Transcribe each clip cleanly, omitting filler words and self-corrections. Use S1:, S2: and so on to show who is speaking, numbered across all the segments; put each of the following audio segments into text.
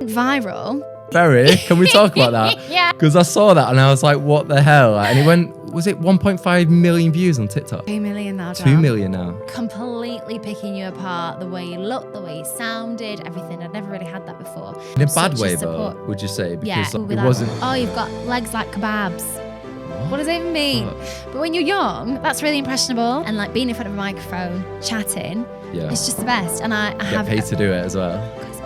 S1: Viral.
S2: Ferry, can we talk about that?
S1: Yeah.
S2: Because I saw that and I was like, what the hell? Like, and it went, was it 1.5 million views on TikTok?
S1: 2 million now,
S2: 2 million now.
S1: Completely picking you apart, the way you looked, the way you sounded, everything. I'd never really had that before.
S2: In a bad
S1: Such
S2: way
S1: support.
S2: though, would you say?
S1: Yeah,
S2: Because it
S1: without-
S2: wasn't...
S1: Oh, you've got legs like kebabs. What does it even mean? But when you're young, that's really impressionable. And like being in front of a microphone, chatting,
S2: Yeah.
S1: it's just the best. And I
S2: Get
S1: have
S2: paid to do it as well.
S1: It's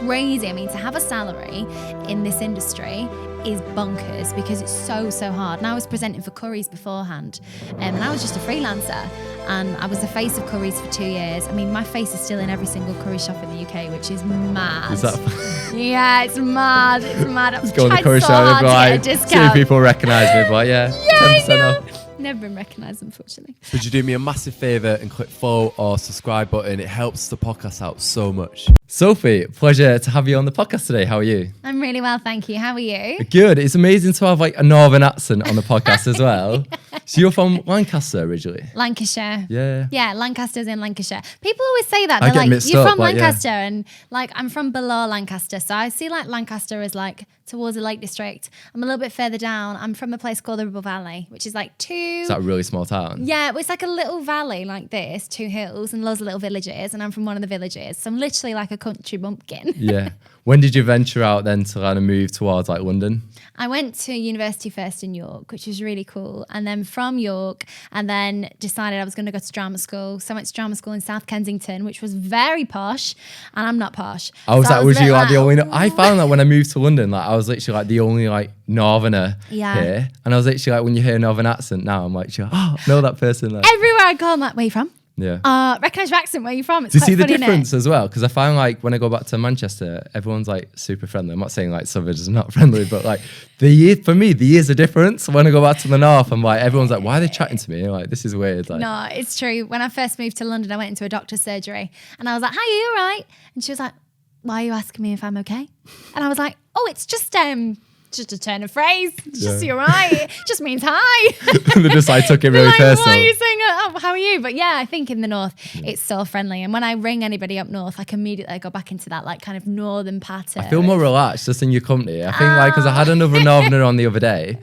S1: crazy. I mean, to have a salary in this industry is bonkers because it's so hard. And I was presenting for Currys beforehand, and I was just a freelancer, and I was the face of Currys for 2 years. I mean, my face is still in every single curry shop in the UK, which is mad.
S2: Is that...
S1: Yeah, it's mad. It's mad.
S2: Just go on the
S1: Tried
S2: curry
S1: so
S2: shop
S1: hard
S2: and be
S1: to
S2: like,
S1: get a
S2: see if
S1: discount.
S2: people recognise me, but yeah,
S1: Yeah,
S2: 10%
S1: I know.
S2: off.
S1: Never been recognised, unfortunately.
S3: Would you do me a massive favour and click follow or subscribe button? It helps the podcast out so much.
S2: Sophie, pleasure to have you on the podcast today. How are you?
S1: I'm really well, thank you. How are you?
S2: Good. It's amazing to have like a northern accent on the podcast as well. So you're from Lancaster originally?
S1: Lancashire.
S2: Yeah.
S1: Yeah, Lancaster's in Lancashire. People always say that.
S2: I
S1: They're
S2: get
S1: like,
S2: mixed
S1: you're
S2: up,
S1: from
S2: like, yeah.
S1: Lancaster, and like I'm from below Lancaster. So I see like Lancaster as like towards the Lake District. I'm a little bit further down. I'm from a place called the Ribble Valley, which is like
S2: Is that a really small town?
S1: Yeah, well, it's like a little valley like this, 2 hills and loads of little villages, and I'm from one of the villages. So I'm literally like a country bumpkin.
S2: Yeah. When did you venture out then to kind of move towards like London?
S1: I went to university first in York, which was really cool. And then from York, and then decided I was going to go to drama school. So I went to drama school in South Kensington, which was very posh. And I'm not posh.
S2: I was
S1: So
S2: like,
S1: a
S2: was
S1: bit
S2: you like the only... I found that when I moved to London, like I was literally like the only like northerner
S1: Yeah.
S2: here. And I was literally like, when you hear a northern accent now, I'm like, oh, I know that person. Like,
S1: Everywhere I go, I'm like, where are you from?
S2: yeah.
S1: Recognise your accent, where are you from? It's
S2: Do you
S1: quite
S2: see the
S1: funny, innit?
S2: difference as well? Because I find like when I go back to Manchester, everyone's like super friendly. I'm not saying like Southern is not friendly, but like for me, there is a difference. When I go back to the north, I'm like, everyone's like, why are they chatting to me? Like, this is weird. Like,
S1: No, it's true. When I first moved to London, I went into a doctor's surgery and I was like, hi, are you all right? And she was like, why are you asking me if I'm okay? And I was like, oh, it's just a turn of phrase. It's just, you're right. It just means hi.
S2: they just like took it
S1: They're
S2: really
S1: like,
S2: personal.
S1: why are you saying, oh, how are you? But yeah, I think in the north, it's so friendly. And when I ring anybody up north, I can immediately go back into that like kind of northern pattern.
S2: I feel more relaxed just in your company. I think like, because I had another northerner on the other day,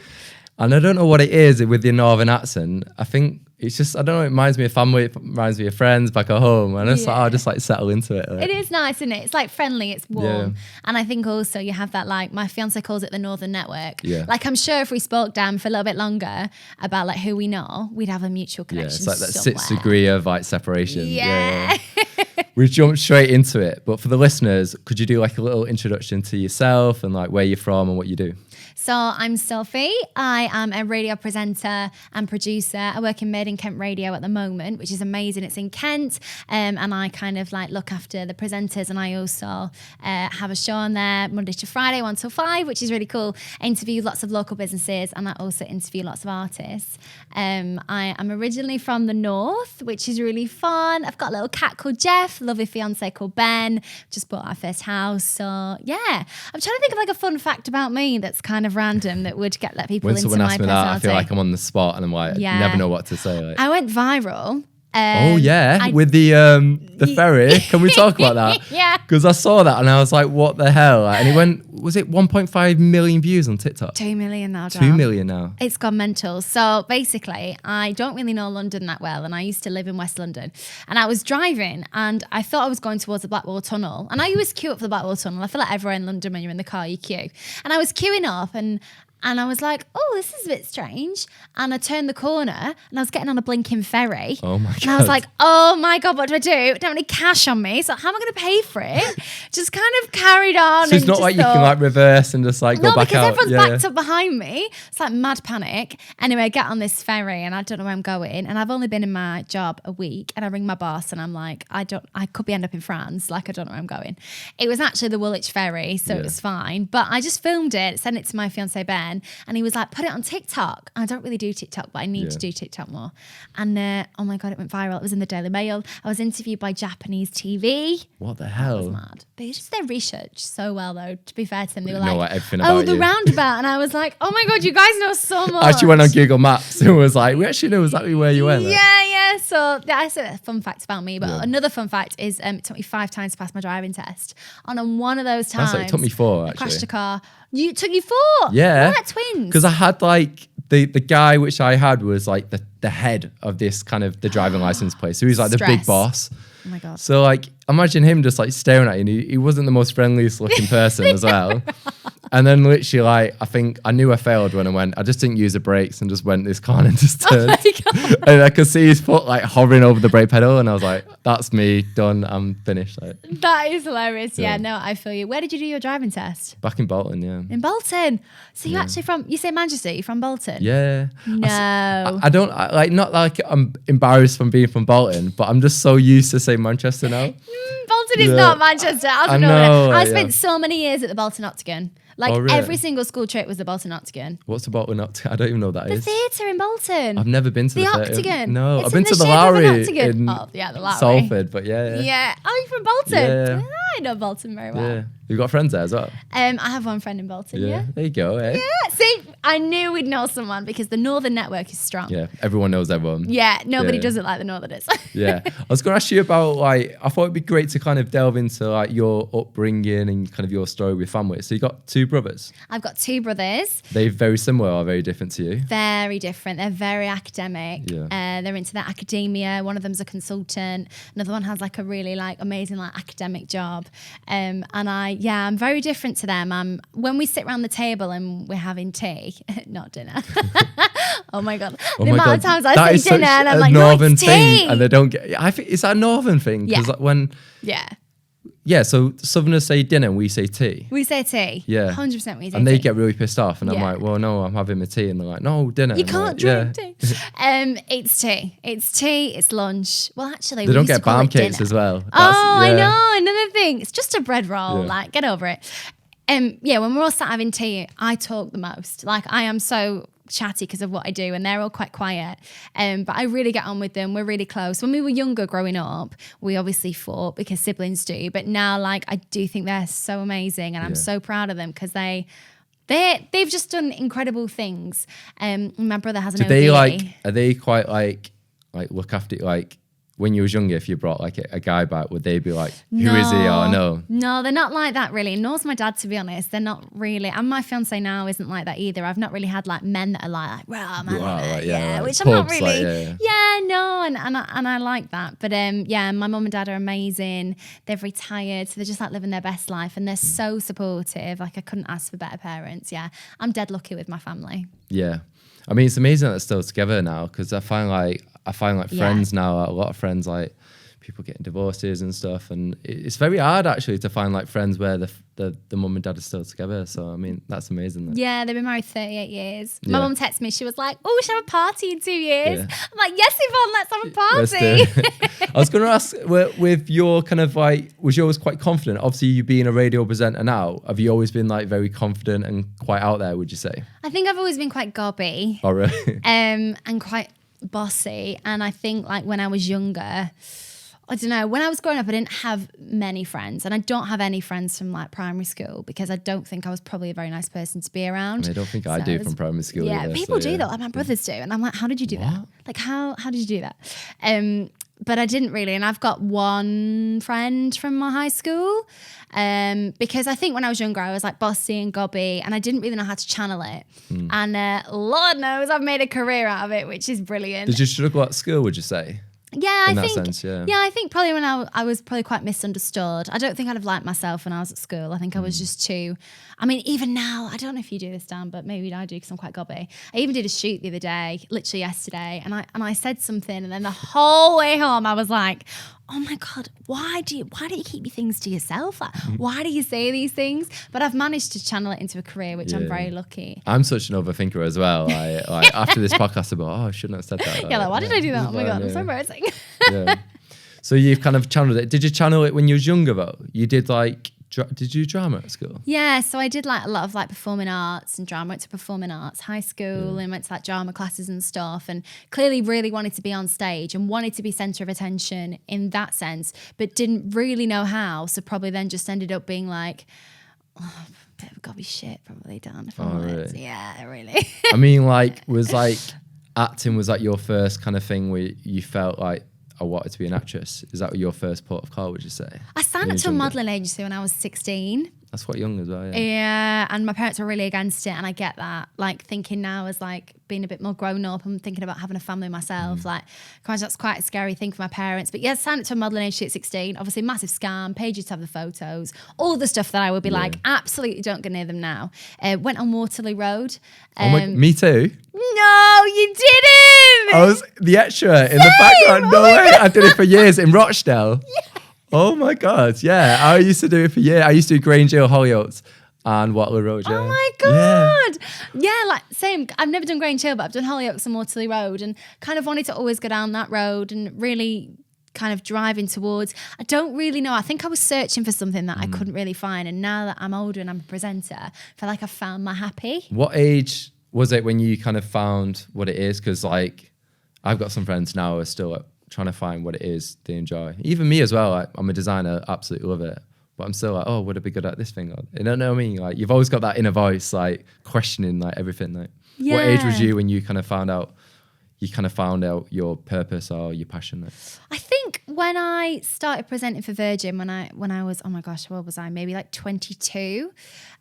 S2: and I don't know what it is with your northern accent. I think it's just, I don't know, it reminds me of family, it reminds me of friends back at home. And it's like, I'll just like settle into it. Like.
S1: It is nice, isn't it? It's like friendly, it's warm.
S2: Yeah.
S1: And I think also you have that, like, my fiance calls it the Northern Network.
S2: Yeah.
S1: Like, I'm sure if we spoke, Dan, for a little bit longer about like who we know, we'd have a mutual
S2: Yeah,
S1: connection.
S2: it's like that
S1: somewhere.
S2: 6th degree of like separation.
S1: Yeah.
S2: We jumped straight into it. But for the listeners, could you do like a little introduction to yourself and like where you're from and what you do?
S1: So I'm Sophie. I am a radio presenter and producer. I work in Made in Kent Radio at the moment, which is amazing. It's in Kent, and I kind of like look after the presenters, and I also have a show on there Monday to Friday, 1 till 5, which is really cool. I interview lots of local businesses, and I also interview lots of artists. I am originally from the north, which is really fun. I've got a little cat called Jeff, lovely fiance called Ben. Just bought our first house. So yeah, I'm trying to think of like a fun fact about me that's kind of random that would let people
S2: When
S1: into
S2: someone
S1: my
S2: asks me
S1: personality.
S2: that, I feel like I'm on the spot and I'm like,
S1: Yeah.
S2: I never know what to say. Like,
S1: I went viral.
S2: oh yeah, with the ferry. Can we talk about that?
S1: Yeah.
S2: Because I saw that and I was like, what the hell? Like, and it went, was it 1.5 million views on TikTok?
S1: 2 million now,
S2: 2
S1: Dan.
S2: million now.
S1: It's gone mental. So basically, I don't really know London that well, and I used to live in West London. And I was driving, and I thought I was going towards the Blackwall Tunnel. And I always queue up for the Blackwall Tunnel. I feel like everywhere in London, when you're in the car, you queue. And I was queuing up, and I was like, oh, this is a bit strange. And I turned the corner and I was getting on a blinking ferry.
S2: Oh my God.
S1: And I was like, oh my God, what do? I don't have any cash on me. So how am I going to pay for it? Just kind of carried on.
S2: So it's
S1: and
S2: not
S1: just
S2: like you can
S1: thought-
S2: like reverse and just like go
S1: no,
S2: back
S1: because
S2: out.
S1: everyone's backed up behind me. It's like mad panic. Anyway, I get on this ferry and I don't know where I'm going. And I've only been in my job a week. And I ring my boss and I'm like, I could be end up in France. Like, I don't know where I'm going. It was actually the Woolwich ferry, so it was fine. But I just filmed it, sent it to my fiance Ben. then. And he was like, put it on TikTok. I don't really do TikTok, but I need to do TikTok more. And oh my God, it went viral. It was in the Daily Mail. I was interviewed by Japanese TV.
S2: What the
S1: That
S2: hell?
S1: was mad. But it's just their research so well, though, to be fair to them. They were
S2: Know
S1: like,
S2: everything
S1: oh,
S2: about
S1: the
S2: you.
S1: roundabout. And I was like, oh my God, you guys know so much.
S2: I actually went on Google Maps and was like, we actually know exactly where you went.
S1: Yeah. So that's a fun fact about me. But another fun fact is it took me 5 times to pass my driving test. And on one of those times,
S2: It took me 4
S1: I
S2: actually.
S1: crashed a car. You took you 4?
S2: Yeah.
S1: We're like twins.
S2: Because I had like the guy which I had was like the head of this kind of the driving license place. So he was like the big
S1: Stress.
S2: boss.
S1: Oh my God.
S2: So like imagine him just like staring at you. And he wasn't the most friendliest looking person as well. And then literally like I think I knew I failed when I just didn't use the brakes and just went this corner and just turned. And I could see his foot like hovering over the brake pedal and I was like, that's me, done, I'm finished. Like,
S1: That is hilarious. Yeah, no, I feel you. Where did you do your driving test?
S2: back in Bolton, yeah.
S1: In Bolton. So you're actually from, you say Manchester, you're from Bolton?
S2: Yeah.
S1: No.
S2: I don't like not like I'm embarrassed from being from Bolton, but I'm just so used to saying Manchester now.
S1: Bolton is
S2: Yeah.
S1: not Manchester. I don't
S2: I
S1: know.
S2: know,
S1: I
S2: yeah.
S1: spent so many years at the Bolton Octagon. Like
S2: Oh, really?
S1: every single school trip was the Bolton Octagon.
S2: What's the Bolton Octagon? I don't even know what that
S1: The
S2: is.
S1: theatre in Bolton.
S2: I've never been to
S1: The
S2: the theatre.
S1: Octagon.
S2: No,
S1: It's
S2: I've been
S1: in
S2: to
S1: the
S2: the
S1: shape of an
S2: Lowry
S1: octagon.
S2: in
S1: Oh, yeah, the Lowry.
S2: Salford, but yeah.
S1: Yeah. Oh, you're from Bolton?
S2: Yeah.
S1: I know Bolton very well.
S2: Yeah. You've got friends there as well?
S1: I have one friend in Bolton, yeah.
S2: There you go, eh?
S1: Yeah, see, I knew we'd know someone because the Northern network is strong.
S2: Yeah, everyone knows everyone.
S1: Yeah, nobody
S2: Yeah.
S1: does it like the Northerners.
S2: Yeah. I was going to ask you about, like, I thought it'd be great to kind of delve into, like, your upbringing and kind of your story with family. So you got 2 brothers.
S1: I've got 2 brothers.
S2: They're very similar or very different to you?
S1: Very different. They're very academic.
S2: Yeah.
S1: They're into their academia. One of them's a consultant. Another one has like a really like amazing like academic job. And I'm very different to them. When we sit around the table and we're having tea, not dinner. Oh my God.
S2: Oh
S1: The
S2: my
S1: amount
S2: God,
S1: of times
S2: that
S1: I
S2: is
S1: say dinner
S2: such
S1: and I'm
S2: a
S1: like, no,
S2: northern
S1: it's tea.
S2: thing, and they don't get. I think is that a northern thing? Because
S1: Yeah.
S2: like when
S1: Yeah.
S2: so Southerners say dinner, and we say tea.
S1: We say tea.
S2: Yeah.
S1: 100% we say
S2: And they
S1: tea.
S2: get really pissed off, and I'm
S1: Yeah.
S2: like, well, no, I'm having my tea, and they're like, no, dinner.
S1: You
S2: And I'm
S1: can't
S2: like,
S1: drink tea. It's tea. It's tea. It's lunch. Well, actually,
S2: They
S1: we
S2: don't
S1: used to
S2: get
S1: call
S2: barm
S1: it
S2: cakes
S1: dinner.
S2: as well.
S1: I
S2: yeah.
S1: know. Another thing. It's just a bread roll.
S2: Yeah.
S1: Like, get over it. When we're all sat having tea, I talk the most. Like, I am so chatty because of what I do, and they're all quite quiet. But I really get on with them. We're really close. When we were younger growing up, we obviously fought because siblings do. But now, like, I do think they're so amazing, and I'm so proud of them because they've just done incredible things. My brother has an
S2: Do they
S1: ODE.
S2: like? Are they quite like look after like? When you was younger, if you brought like a guy back, would they be like, who is he or no?
S1: No, they're not like that really. Nor's my dad, to be honest. They're not really. And my fiance now isn't like that either. I've not really had like men that are like, well, man,
S2: Like, like
S1: which I'm not
S2: pubs,
S1: really.
S2: like,
S1: No, and I like that. But my mum and dad are amazing. They've retired, so they're just like living their best life, and they're so supportive. Like I couldn't ask for better parents. Yeah, I'm dead lucky with my family.
S2: Yeah. I mean, it's amazing that they're still together now because I find like friends now, a lot of friends, like people getting divorces and stuff. And it's very hard actually to find like friends where the mum and dad are still together. So, I mean, that's amazing.
S1: Yeah, they've been married 38 years.
S2: Yeah.
S1: My mum texted me. She was like, oh, we should have a party in 2 years.
S2: Yeah.
S1: I'm like, yes, Yvonne, let's have a
S2: Let's
S1: party.
S2: do it. I was going to ask, with your kind of like, was you always quite confident? Obviously, you being a radio presenter now, have you always been like very confident and quite out there, would you say?
S1: I think I've always been quite gobby.
S2: Oh, really?
S1: And quite bossy. And I think like when I was younger, I don't know, when I was growing up, I didn't have many friends, and I don't have any friends from like primary school because I don't think I was probably a very nice person to be around.
S2: I don't think I do from primary school.
S1: Yeah,
S2: either,
S1: people
S2: so,
S1: do
S2: yeah.
S1: that. Like my brothers do, and I'm like, how did you do that? Like how did you do that? But I didn't really, and I've got one friend from my high school because I think when I was younger, I was like bossy and gobby, and I didn't really know how to channel it. And Lord knows I've made a career out of it, which is brilliant.
S2: Did you struggle at school, would you say?
S1: Yeah,
S2: in
S1: I
S2: that
S1: think.
S2: sense, yeah.
S1: Yeah, I think probably when I was probably quite misunderstood. I don't think I'd have liked myself when I was at school. I think I was just too. I mean, even now, I don't know if you do this, Dan, but maybe I do because I'm quite gobby. I even did a shoot the other day, literally yesterday, and I said something, and then the whole way home I was like, oh my God, why do you keep your things to yourself? Like, why do you say these things? But I've managed to channel it into a career, which I'm very lucky.
S2: I'm such an overthinker as well. Like after this podcast, I'm like, oh, I shouldn't have said that.
S1: Yeah, like, why did I do that? Oh my God, I'm so
S2: yeah.
S1: embarrassing.
S2: Yeah. So you've kind of channeled it. Did you channel it when you was younger though? You did like Did you do drama at school?
S1: Yeah, so I did like a lot of like performing arts and drama. Went to performing arts high school and went to like drama classes and stuff, and clearly really wanted to be on stage and wanted to be centre of attention in that sense, but didn't really know how. So probably then just ended up being like, oh, a bit of a gobby shit probably done. If I'm honest.
S2: Really?
S1: Yeah, really.
S2: I mean, like, was like acting, was that your first kind of thing where you felt like, I wanted to be an actress? Is that your first port of call, would you say?
S1: I signed up to a modelling agency when I was 16.
S2: That's quite young as well, yeah.
S1: Yeah, and my parents were really against it, and I get that. Like, thinking now as like being a bit more grown up, I'm thinking about having a family myself. Like, gosh, that's quite a scary thing for my parents. But yeah, signed up to a modelling agency at 16. Obviously, massive scam. Paid you to have the photos, all the stuff that I would be like, absolutely don't go near them now. Went on Waterloo Road.
S2: Me too.
S1: No, you didn't.
S2: I was the extra in the background. No way. I did it for years in Rochdale. Oh my God. Yeah. I used to do it for years. I used to do Grange Hill, Hollyoaks and Waterloo Road. Yeah.
S1: Oh my God. Yeah, like same. I've never done Grange Hill, but I've done Hollyoaks and Waterloo Road, and kind of wanted to always go down that road and really kind of driving towards. I don't really know. I think I was searching for something that I couldn't really find. And now that I'm older and I'm a presenter, I feel like I found my happy.
S2: What age was it when you kind of found what it is? Because like I've got some friends now who are still trying to find what it is they enjoy. Even me as well. Like, I'm a designer, absolutely love it. But I'm still like, oh, would I be good at this thing? You don't know what I mean? Like, you've always got that inner voice, like questioning like everything. Like, what age was you when you kind of found out your purpose or your passion? Like?
S1: I think when I started presenting for Virgin, when I was, oh my gosh, what was I? Maybe like 22.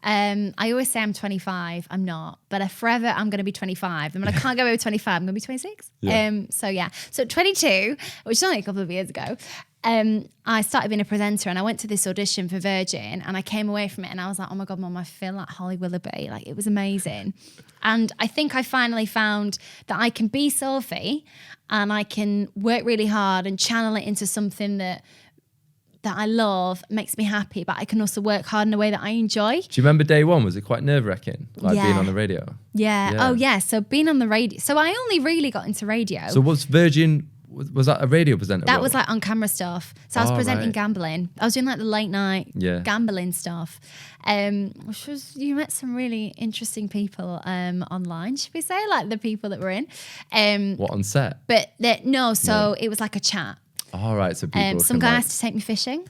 S1: I always say I'm 25. I'm not, but forever I'm going to be 25. And when I can't go over 25, I'm going to be 26.
S2: Yeah.
S1: So 22, which is only a couple of years ago. I started being a presenter, and I went to this audition for Virgin, and I came away from it and I was like, oh my God, Mum, I feel like Holly Willoughby. Like, it was amazing. And I think I finally found that I can be Sophie and I can work really hard and channel it into something that I love, makes me happy, but I can also work hard in a way that I enjoy.
S2: Do you remember day one? Was it quite nerve-wracking, like being on the radio?
S1: Yeah. Oh yeah. So being on the radio. So I only really got into radio.
S2: So was Virgin... Was that a radio presenter?
S1: That was like on camera stuff. So I was presenting gambling. I was doing like the late night gambling stuff. Which was, you met some really interesting people online, should we say? Like the people that were in.
S2: What, on set?
S1: But it was like a chat.
S2: All right, so people
S1: some guy asked to take me fishing.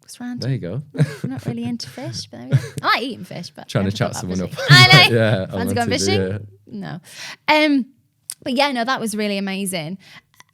S1: It's random.
S2: There you go.
S1: I'm not really into fish, but there we go. I like eating fish, but
S2: trying to chat someone up.
S1: I know.
S2: Yeah,
S1: fancy going fishing? No. But yeah, no, that was really amazing.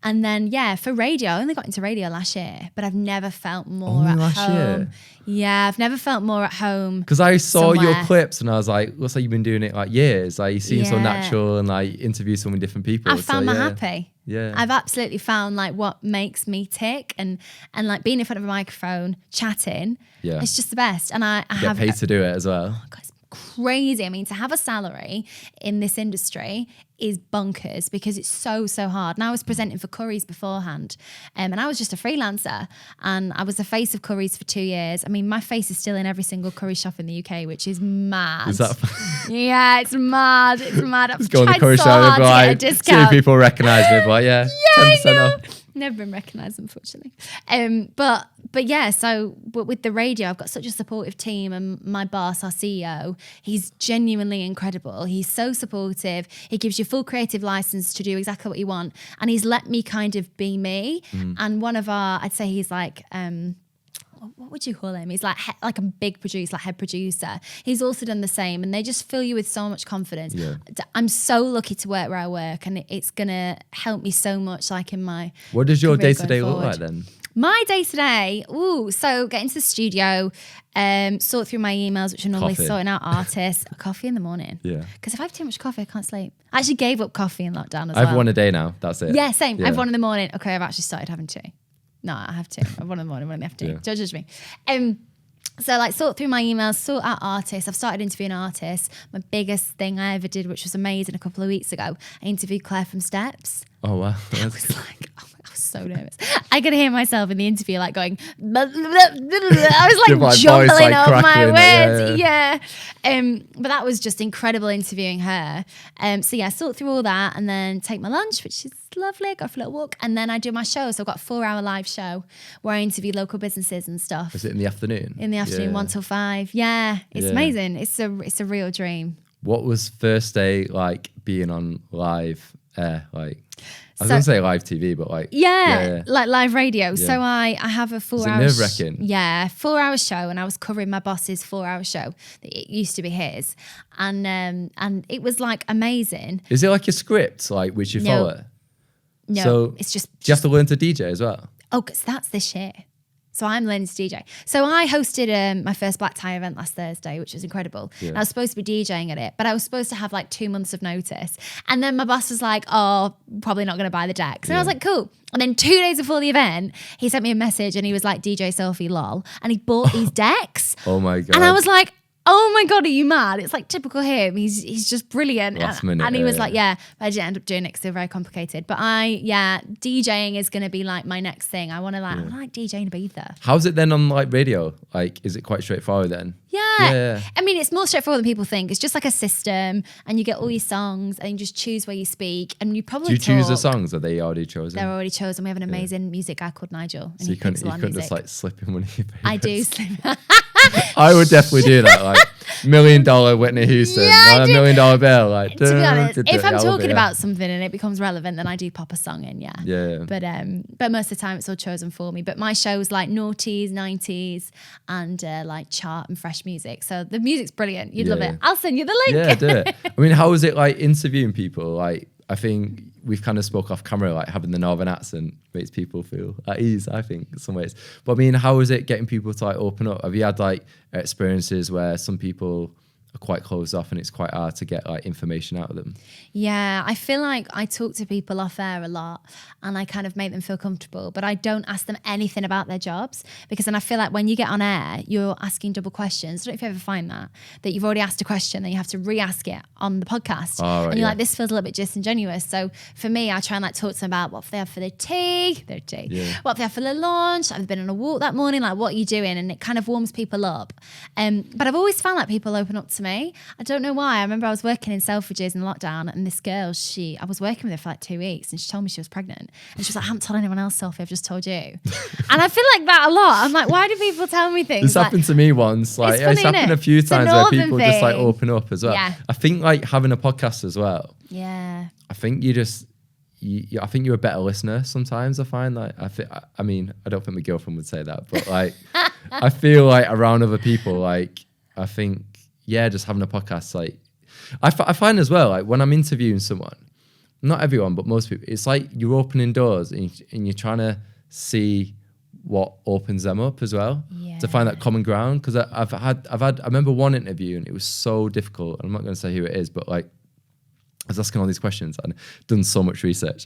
S1: And then, for radio, I only got into radio last year, but I've never felt more at home.
S2: Year?
S1: Yeah, I've never felt more at home.
S2: Because I saw your clips and I was like, looks like you've been doing it like years. Like, you seem so natural and like interview so many different people.
S1: I found my happy.
S2: Yeah.
S1: I've absolutely found like what makes me tick, and like being in front of a microphone, chatting. Yeah. It's just the best. And I
S2: get paid to do it as well.
S1: Oh God, it's crazy. I mean, to have a salary in this industry is bonkers because it's so hard. And I was presenting for Curry's beforehand, and I was just a freelancer, and I was the face of Curry's for 2 years. I mean, my face is still in every single curry shop in the UK, which is mad.
S2: Is that
S1: yeah, it's mad. It's mad. I've
S2: go on the curry shop and like, see if people recognise me, but yeah 10% off.
S1: Never been recognised, unfortunately. But yeah, so with the radio, I've got such a supportive team, and my boss, our CEO, he's genuinely incredible. He's so supportive. He gives you full creative license to do exactly what you want, and he's let me kind of be me. And one of I'd say he's like, what would you call him? He's like a big producer, like head producer. He's also done the same, and they just fill you with so much confidence. Yeah. I'm so lucky to work where I work, and it's gonna help me so much. Like in my
S2: what does your day-to-day look like then?
S1: My day-to-day, so get into the studio, sort through my emails, which are normally sorting out artists. Coffee in the morning. Yeah. Because if I have too much coffee, I can't sleep. I actually gave up coffee in lockdown as well.
S2: I have one a day now. That's it.
S1: Yeah, same. I have one in the morning. Okay, I've actually started having two. No, I have two. I have one in the morning, one in the afternoon. Don't judge me. So like sort through my emails, sort out artists. I've started interviewing artists. My biggest thing I ever did, which was amazing a couple of weeks ago, I interviewed Claire from Steps.
S2: Oh, wow.
S1: I was like, oh my God. so nervous. I could hear myself in the interview like going, I was like jumbling up my words. Yeah. But that was just incredible interviewing her. So yeah, sort through all that and then take my lunch, which is lovely. Go for a little walk. And then I do my show. So I've got a 4-hour live show where I interview local businesses and stuff.
S2: Is it in the afternoon?
S1: In the afternoon, 1 till 5. Yeah. It's amazing. It's a real dream.
S2: What was first day like being on live air? Like, I was going to say live TV, but like...
S1: like live radio. Yeah. So I have a 4-hour...
S2: Is it nerve-wracking?
S1: 4-hour show, and I was covering my boss's 4-hour show. It used to be his. And it was like amazing.
S2: Is it like a script, like, which you follow?
S1: No,
S2: so
S1: it's just...
S2: Do you have to learn to DJ as well?
S1: Oh, because that's this year. So I'm learning to DJ. So I hosted my first black tie event last Thursday, which was incredible. Yeah. I was supposed to be DJing at it, but I was supposed to have like 2 months of notice. And then my boss was like, oh, probably not going to buy the decks. And I was like, cool. And then 2 days before the event, he sent me a message and he was like, DJ Sophie, lol. And he bought these decks.
S2: Oh my God.
S1: And I was like, oh my God, are you mad? It's like typical him. He's just brilliant.
S2: Last minute,
S1: and he was like, but I didn't end up doing it because they're very complicated. But DJing is going to be like my next thing. I want to I like DJing Ibiza.
S2: How's it then on like radio? Like, is it quite straightforward then?
S1: Yeah. I mean, it's more straightforward than people think. It's just like a system and you get all your songs and you just choose where you speak and you probably
S2: Do you choose the songs? Are they already chosen?
S1: They're already chosen. We have an amazing music guy called Nigel. And
S2: so you couldn't just like slip in one of your favorites.
S1: I do slip.
S2: I would definitely do that. Like $1 million Whitney Houston, $1 million bill. Like,
S1: to be honest, if I'm talking about something and it becomes relevant, then I do pop a song in. Yeah. But most of the time it's all chosen for me. But my show's like noughties, 90s, and like chart and fresh music. So the music's brilliant. You'd love it. I'll send you the link.
S2: Yeah, do it. I mean, how was it like interviewing people? Like, I think we've kind of spoke off camera, like having the northern accent makes people feel at ease, I think, in some ways. But I mean, how is it getting people to like open up? Have you had like experiences where some people are quite closed off and it's quite hard to get like information out of them?
S1: Yeah, I feel like I talk to people off air a lot and I kind of make them feel comfortable, but I don't ask them anything about their jobs because then I feel like when you get on air, you're asking double questions. I don't know if you ever find that you've already asked a question and you have to re-ask it on the podcast.
S2: Right,
S1: and you're like, this feels a little bit disingenuous. So for me, I try and like talk to them about what they have for their tea, what they have for their lunch, have they been on a walk that morning, like what are you doing? And it kind of warms people up. But I've always found like people open up to me. I don't know why. I remember I was working in Selfridges in lockdown and this girl, I was working with her for like 2 weeks and she told me she was pregnant. And she was like, I haven't told anyone else, Sophie, I've just told you. And I feel like that a lot. I'm like, why do people tell me things?
S2: This happened to me once. Like, it's happened a few times where people just like open up as well.
S1: Yeah.
S2: I think like having a podcast as well.
S1: Yeah.
S2: I think I think you're a better listener sometimes. I find like, I mean, I don't think my girlfriend would say that, but like, I feel like around other people, like, I think, just having a podcast, like, I find as well, like when I'm interviewing someone, not everyone, but most people, it's like you're opening doors and you're trying to see what opens them up as well, to find that common ground. Because I remember one interview and it was so difficult. I'm not going to say who it is, but like I was asking all these questions and done so much research.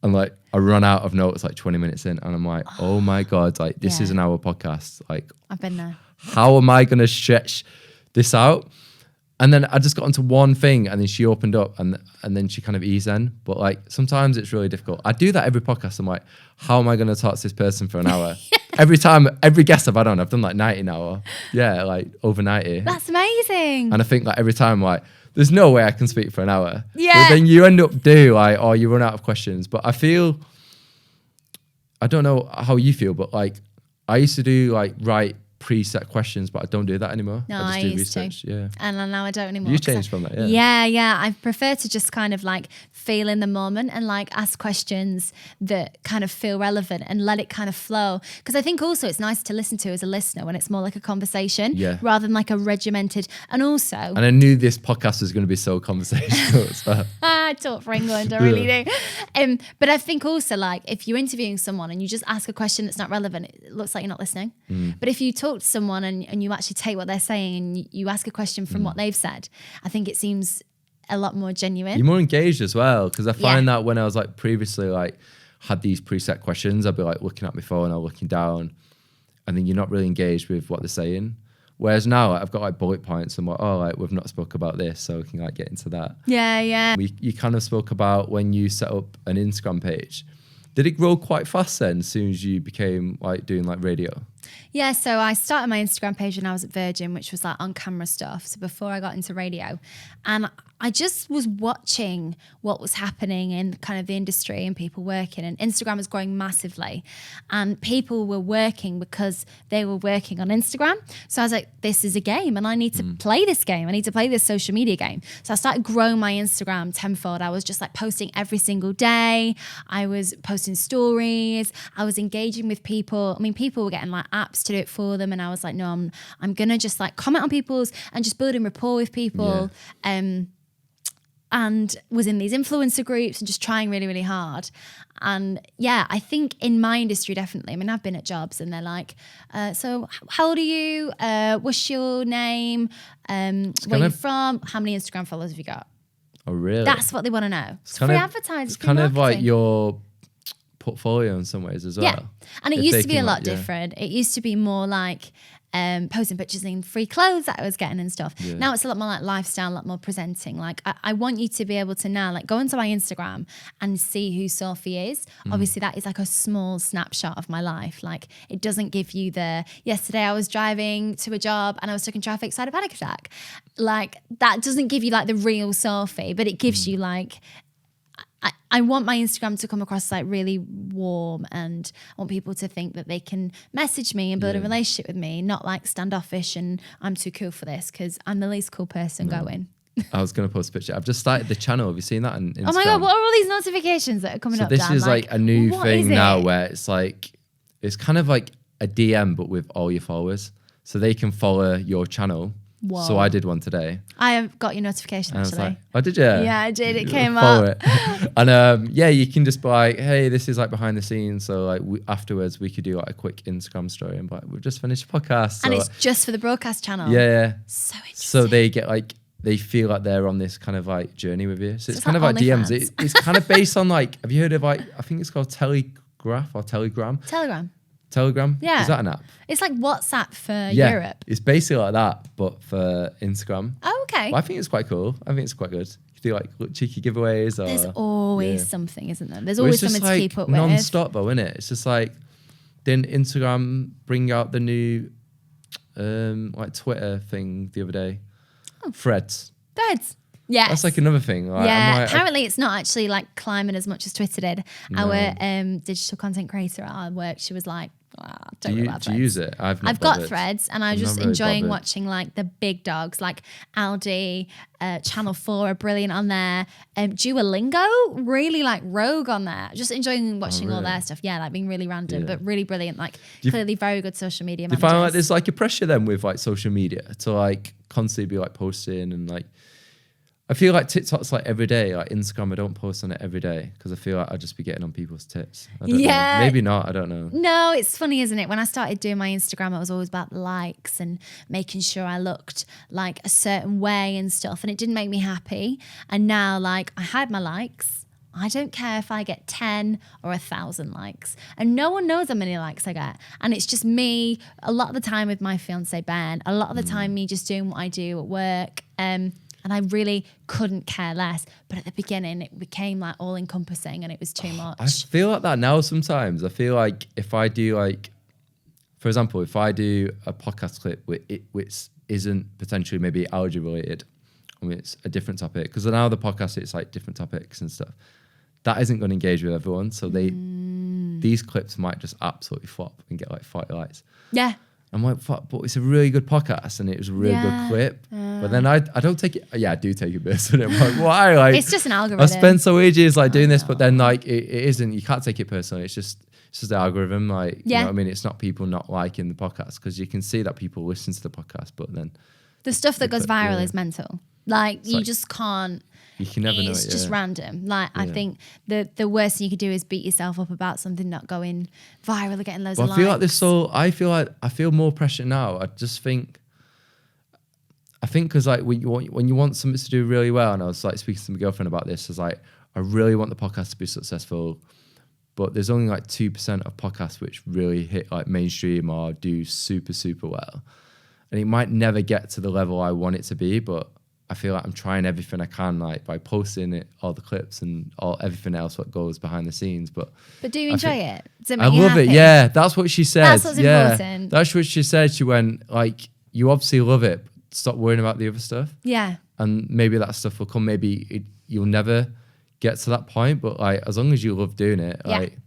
S2: And like I run out of notes like 20 minutes in and I'm like, oh my God, like this is an hour podcast. Like
S1: I've been there.
S2: How am I going to stretch this out? And then I just got onto one thing and then she opened up and then she kind of eased in. But like sometimes it's really difficult. I do that every podcast. I'm like, how am I going to talk to this person for an hour? Every guest I've had on, I've done like 90 now. Yeah, like over 90.
S1: That's amazing. And
S2: I think like every time like, there's no way I can speak for an hour.
S1: Yeah.
S2: But then you end up or you run out of questions. But I don't know how you feel, but like I used to do like write preset questions, but I don't do that anymore.
S1: No,
S2: I just do research.
S1: To.
S2: Yeah.
S1: And now I don't anymore.
S2: You changed from that,
S1: Yeah. I prefer to just kind of like feel in the moment and like ask questions that kind of feel relevant and let it kind of flow. Because I think also it's nice to listen to as a listener when it's more like a conversation rather than like a regimented. And also...
S2: And I knew this podcast was going to be so conversational as well.
S1: I talk for England, I really do. But I think also like if you're interviewing someone and you just ask a question that's not relevant, it looks like you're not listening. But if you talk to someone and you actually take what they're saying and you ask a question from what they've said, I think it seems a lot more genuine.
S2: You're more engaged as well, because I find that when I was like previously like had these preset questions, I'd be like looking at my phone or looking down and then you're not really engaged with what they're saying. Whereas now like, I've got like bullet points and like we've not spoke about this, so we can like get into that.
S1: Yeah.
S2: You kind of spoke about when you set up an Instagram page Did it grow quite fast then, as soon as you became like doing like radio?
S1: Yeah, so I started my Instagram page when I was at Virgin, which was like on camera stuff. So before I got into radio, and I just was watching what was happening in kind of the industry and people working, and Instagram was growing massively, and people were working because they were working on Instagram. So I was like, this is a game and I need to play this game. I need to play this social media game. So I started growing my Instagram tenfold. I was just like posting every single day. I was posting stories. I was engaging with people. I mean, people were getting like apps to do it for them, and I was like, no, I'm gonna just like comment on people's and just building rapport with people. And was in these influencer groups and just trying really, really hard. And yeah, I think in my industry, definitely. I mean, I've been at jobs and they're like, so how old are you? What's your name? Where are you from? How many Instagram followers have you got?
S2: Oh, really?
S1: That's what they want to know. It's free advertising.
S2: It's kind of like your portfolio in some ways as well.
S1: Yeah. And it used to be a lot different. It used to be more like posting pictures in free clothes that I was getting and stuff. Yeah. Now it's a lot more like lifestyle, a lot more presenting. Like I want you to be able to now like go onto my Instagram and see who Sophie is. Obviously that is like a small snapshot of my life. Like it doesn't give you yesterday I was driving to a job and I was stuck in traffic, so I had a panic attack. Like that doesn't give you like the real Sophie, but it gives you like, I want my Instagram to come across like really warm, and I want people to think that they can message me and build a relationship with me, not like standoffish and I'm too cool for this because I'm the least cool person going.
S2: I was going to post a picture. I've just started the channel. Have you seen that on Instagram?
S1: Oh my God, what are all these notifications that are coming up?
S2: So this is like a new thing now where it's like, it's kind of like a DM but with all your followers. So they can follow your channel. Whoa. So I did one today. I have got your notification actually. Like, oh, did you?
S1: Yeah, I did. It came up.
S2: And yeah, you can just be like, hey, this is like behind the scenes. So like afterwards we could do like a quick Instagram story and be like, we've just finished a podcast. So,
S1: and it's just for the broadcast channel.
S2: Yeah.
S1: So interesting.
S2: So they get like, they feel like they're on this kind of like journey with you. So it's kind of like DMs. It's kind of based on like, have you heard of like, I think it's called Telegraph or Telegram? Telegram?
S1: Yeah.
S2: Is that an app?
S1: It's like WhatsApp for Europe.
S2: It's basically like that, but for Instagram.
S1: Oh, okay.
S2: Well, I think it's quite cool. I think it's quite good. You do like cheeky giveaways. Or,
S1: there's always something, isn't there? There's always something to keep up with.
S2: Non-stop though, isn't it? It's just like, didn't Instagram bring out the new like Twitter thing the other day? Oh. Threads. Yes. That's like another thing. Like,
S1: apparently it's not actually like climbing as much as Twitter did. No. Our digital content creator at our work, she was like, do you
S2: use it? I've
S1: got Threads, and I'm just enjoying watching like the big dogs like Aldi, Channel 4 are brilliant on there. Duolingo, really like rogue on there. Just enjoying watching all their stuff. Yeah, like being really random, but really brilliant. Like clearly very good social media managers.
S2: Do you find like there's like a pressure then with like social media to like constantly be like posting and like, I feel like TikTok's like every day. Like Instagram, I don't post on it every day because I feel like I'd just be getting on people's tits. I don't know. Maybe not. I don't know.
S1: No, it's funny, isn't it? When I started doing my Instagram, it was always about likes and making sure I looked like a certain way and stuff. And it didn't make me happy. And now, like, I hide my likes. I don't care if I get 10 or 1,000 likes. And no one knows how many likes I get. And it's just me, a lot of the time with my fiance, Ben, a lot of the time me just doing what I do at work. And I really couldn't care less. But at the beginning, it became like all encompassing and it was too much.
S2: I feel like that now sometimes. I feel like if I do like, for example, if I do a podcast clip which isn't potentially maybe allergy related, I mean, it's a different topic. Because now the podcast, it's like different topics and stuff. That isn't going to engage with everyone. So these clips might just absolutely flop and get like 40 likes.
S1: Yeah.
S2: I'm like, fuck, but it's a really good podcast and it was a really good clip. But then I don't take it. Yeah, I do take it personally. I'm like, why? Like,
S1: it's just an algorithm.
S2: I spent so ages like doing this, but then like it isn't. You can't take it personally. It's just the algorithm. Like, you know what I mean? It's not people not liking the podcast because you can see that people listen to the podcast, but then
S1: the stuff that goes viral is mental. Like it's you like, just can't.
S2: You can never know.
S1: It's just random. Like I think the worst thing you could do is beat yourself up about something not going viral or getting loads of likes.
S2: I feel more pressure now. I think because like when you want something to do really well, and I was like speaking to my girlfriend about this, I was like, I really want the podcast to be successful, but there's only like 2% of podcasts which really hit like mainstream or do super, super well. And it might never get to the level I want it to be, but I feel like I'm trying everything I can, like by posting it, all the clips and everything else what goes behind the scenes. But
S1: do you enjoy it? Does it
S2: I
S1: make you
S2: love it.
S1: happy?
S2: Yeah, that's what she said.
S1: That's what's important.
S2: That's what she said. She went like, you obviously love it. But stop worrying about the other stuff.
S1: Yeah.
S2: And maybe that stuff will come. Maybe you'll never get to that point. But like, as long as you love doing it, like.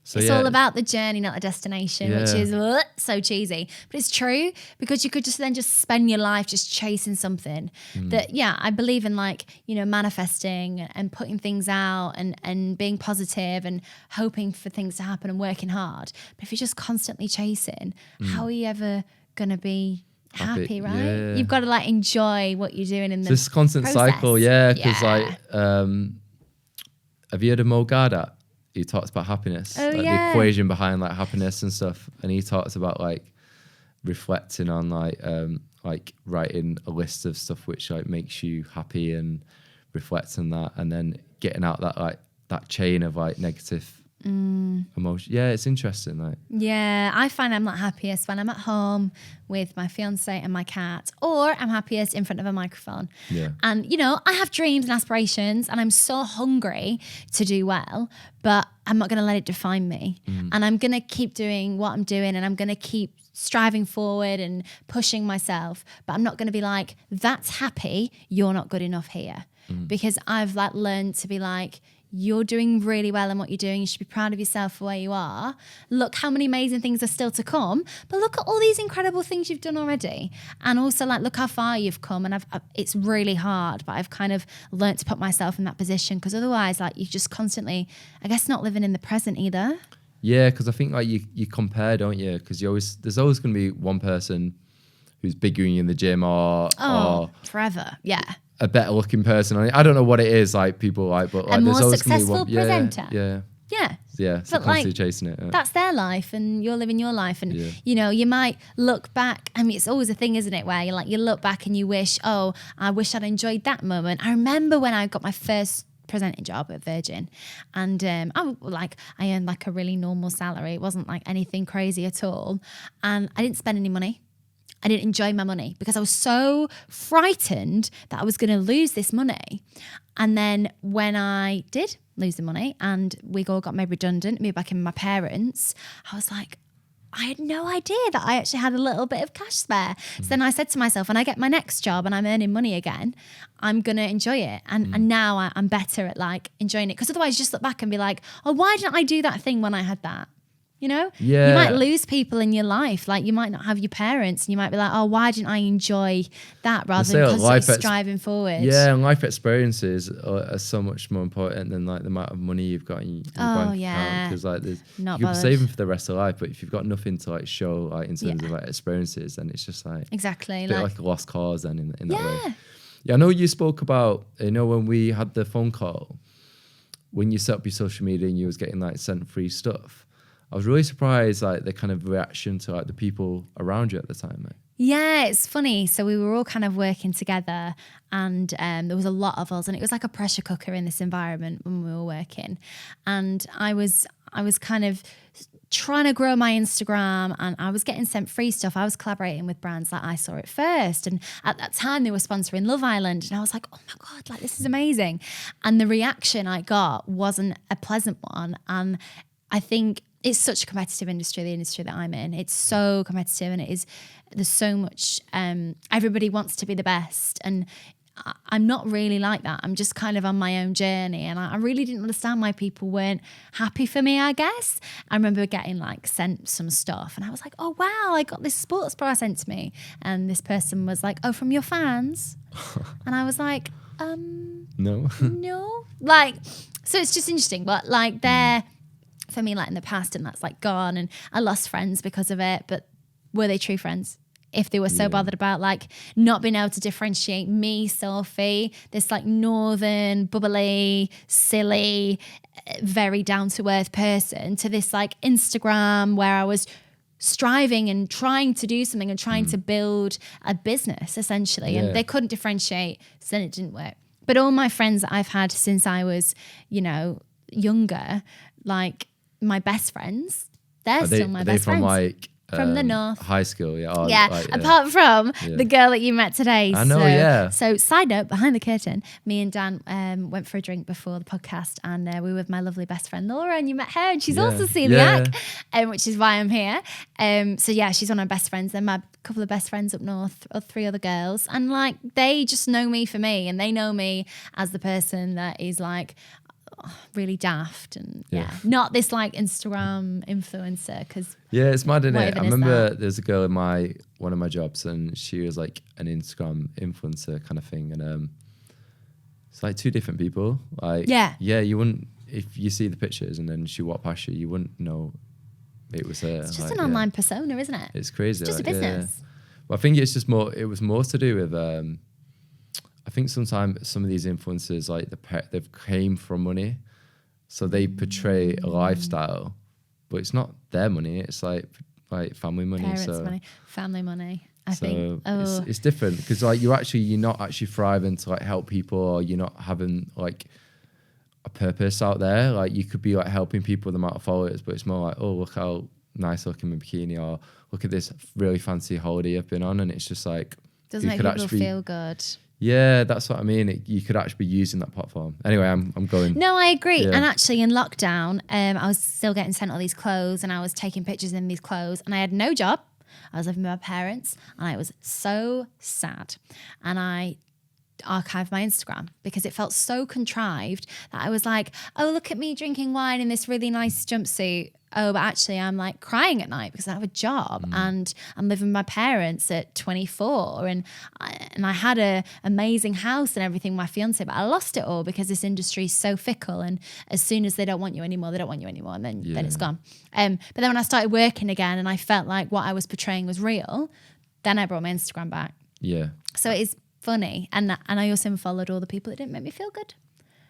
S2: So
S1: it's all about the journey, not the destination, which is so cheesy. But it's true, because you could just spend your life just chasing something that, I believe in, like, you know, manifesting and putting things out and being positive and hoping for things to happen and working hard. But if you're just constantly chasing, how are you ever going to be happy, right?
S2: Yeah.
S1: You've got to like enjoy what you're doing in the
S2: this constant
S1: process.
S2: cycle, because like, have you heard of Mo Gardot? He talks about happiness,
S1: Oh,
S2: like the equation behind like happiness and stuff, and he talks about like reflecting on like writing a list of stuff which like makes you happy and reflecting that, and then getting out that like that chain of like negative emotion. Yeah, it's interesting. Like,
S1: yeah, I find I'm not happiest when I'm at home with my fiance and my cat, or I'm happiest in front of a microphone.
S2: Yeah.
S1: And, you know, I have dreams and aspirations and I'm so hungry to do well, but I'm not going to let it define me. And I'm going to keep doing what I'm doing, and I'm going to keep striving forward and pushing myself. But I'm not going to be like, that's happy, you're not good enough here. Because I've like learned to be like, you're doing really well in what you're doing. You should be proud of yourself for where you are. Look how many amazing things are still to come. But look at all these incredible things you've done already. And also like, look how far you've come. And it's really hard, but I've kind of learnt to put myself in that position, because otherwise like you just constantly, I guess, not living in the present either.
S2: yeah, because I think like you compare, don't you? Because there's always going to be one person who's bigger than you in the gym or
S1: forever. Yeah.
S2: a better looking person. I don't know what it is, like people like, but like
S1: A
S2: there's
S1: more
S2: always going to be
S1: successful
S2: one.
S1: presenter.
S2: Yeah.
S1: Yeah.
S2: So
S1: But,
S2: constantly
S1: like,
S2: chasing it.
S1: That's their life, and you're living your life. And, you know, you might look back. I mean, it's always a thing, isn't it? Where you look back and you wish, oh, I wish I'd enjoyed that moment. I remember when I got my first presenting job at Virgin, and I earned like a really normal salary. It wasn't like anything crazy at all. And I didn't spend any money. I didn't enjoy my money because I was so frightened that I was going to lose this money. And then when I did lose the money and we all got made redundant, moved back in with my parents, I was like, I had no idea that I actually had a little bit of cash spare. So then I said to myself, when I get my next job and I'm earning money again, I'm going to enjoy it. And now I'm better at like enjoying it. Because otherwise you just look back and be like, oh, why didn't I do that thing when I had that? You know, you might lose people in your life. Like you might not have your parents, and you might be like, oh, why didn't I enjoy that rather than constantly striving forward?
S2: Yeah, and life experiences are so much more important than like the amount of money you've got in your bank account. Because like you'll be saving for the rest of life, but if you've got nothing to like show like in terms of like experiences, then it's just like
S1: exactly
S2: a bit like a lost cause. Then in that way. Yeah, I know you spoke about, you know, when we had the phone call, when you set up your social media and you was getting like sent free stuff. I was really surprised, like the kind of reaction to like the people around you at the time, mate.
S1: Yeah, it's funny. So we were all kind of working together, and there was a lot of us, and it was like a pressure cooker in this environment when we were working. And I was kind of trying to grow my Instagram, and I was getting sent free stuff. I was collaborating with brands like I Saw It First, and at that time they were sponsoring Love Island, and I was like, oh my God, like this is amazing. And the reaction I got wasn't a pleasant one, and I think it's such a competitive industry, the industry that I'm in. It's so competitive, and there's so much, everybody wants to be the best. And I'm not really like that. I'm just kind of on my own journey. And I really didn't understand why people weren't happy for me, I guess. I remember getting like sent some stuff, and I was like, oh wow, I got this sports bra sent to me. And this person was like, oh, from your fans? And I was like,
S2: no.
S1: Like, so it's just interesting. But like for me, like in the past, and that's like gone, and I lost friends because of it. But were they true friends? If they were so bothered about like not being able to differentiate me, Sophie, this like northern, bubbly, silly, very down to earth person, to this like Instagram where I was striving and trying to do something and trying to build a business essentially, and they couldn't differentiate, so then it didn't work. But all my friends that I've had since I was, you know, younger, like my best friends, they're still my best friends.
S2: Are they from like
S1: From the north.
S2: High school, yeah. Oh,
S1: Yeah,
S2: like,
S1: apart from the girl that you met today.
S2: I know, yeah.
S1: So, side note, behind the curtain, me and Dan went for a drink before the podcast, and we were with my lovely best friend Laura, and you met her, and she's also celiac, which is why I'm here. So yeah, she's one of my best friends. Then my couple of best friends up north, or 3 other girls, and like they just know me for me, and they know me as the person that is like really daft and not this like Instagram influencer, because
S2: it's mad, isn't it?
S1: even
S2: I
S1: is
S2: remember
S1: that?
S2: there's a girl in one of my jobs, and she was like an Instagram influencer kind of thing, and it's like 2 different people. Like you wouldn't, if you see the pictures and then she walked past you, you wouldn't know it was her.
S1: It's just an online persona, isn't it?
S2: It's crazy.
S1: It's just a business.
S2: But I think it's just more. It was more to do with. I think sometimes some of these influencers, like they've came from money, so they portray a lifestyle, but it's not their money. It's like family money.
S1: Parents' money, family money. I think
S2: it's different, because like you're not actually thriving to like help people, or you're not having like a purpose out there. Like you could be like helping people with the amount of followers, but it's more like, oh, look how nice I look in my bikini, or look at this really fancy holiday I've been on, and it's just like
S1: doesn't make people feel good.
S2: Yeah, that's what I mean. You could actually be using that platform. Anyway, I'm going.
S1: No, I agree. Yeah. And actually in lockdown, I was still getting sent all these clothes, and I was taking pictures in these clothes, and I had no job. I was living with my parents, and I was so sad. And I archived my Instagram because it felt so contrived that I was like, oh, look at me drinking wine in this really nice jumpsuit. Oh, but actually I'm like crying at night because I have a job and I'm living with my parents at 24, and I had a amazing house and everything with my fiance, but I lost it all because this industry is so fickle, and as soon as they don't want you anymore, they don't want you anymore, and then it's gone. But then when I started working again and I felt like what I was portraying was real, then I brought my Instagram back.
S2: Yeah.
S1: So it is funny, and I also unfollowed all the people that didn't make me feel good.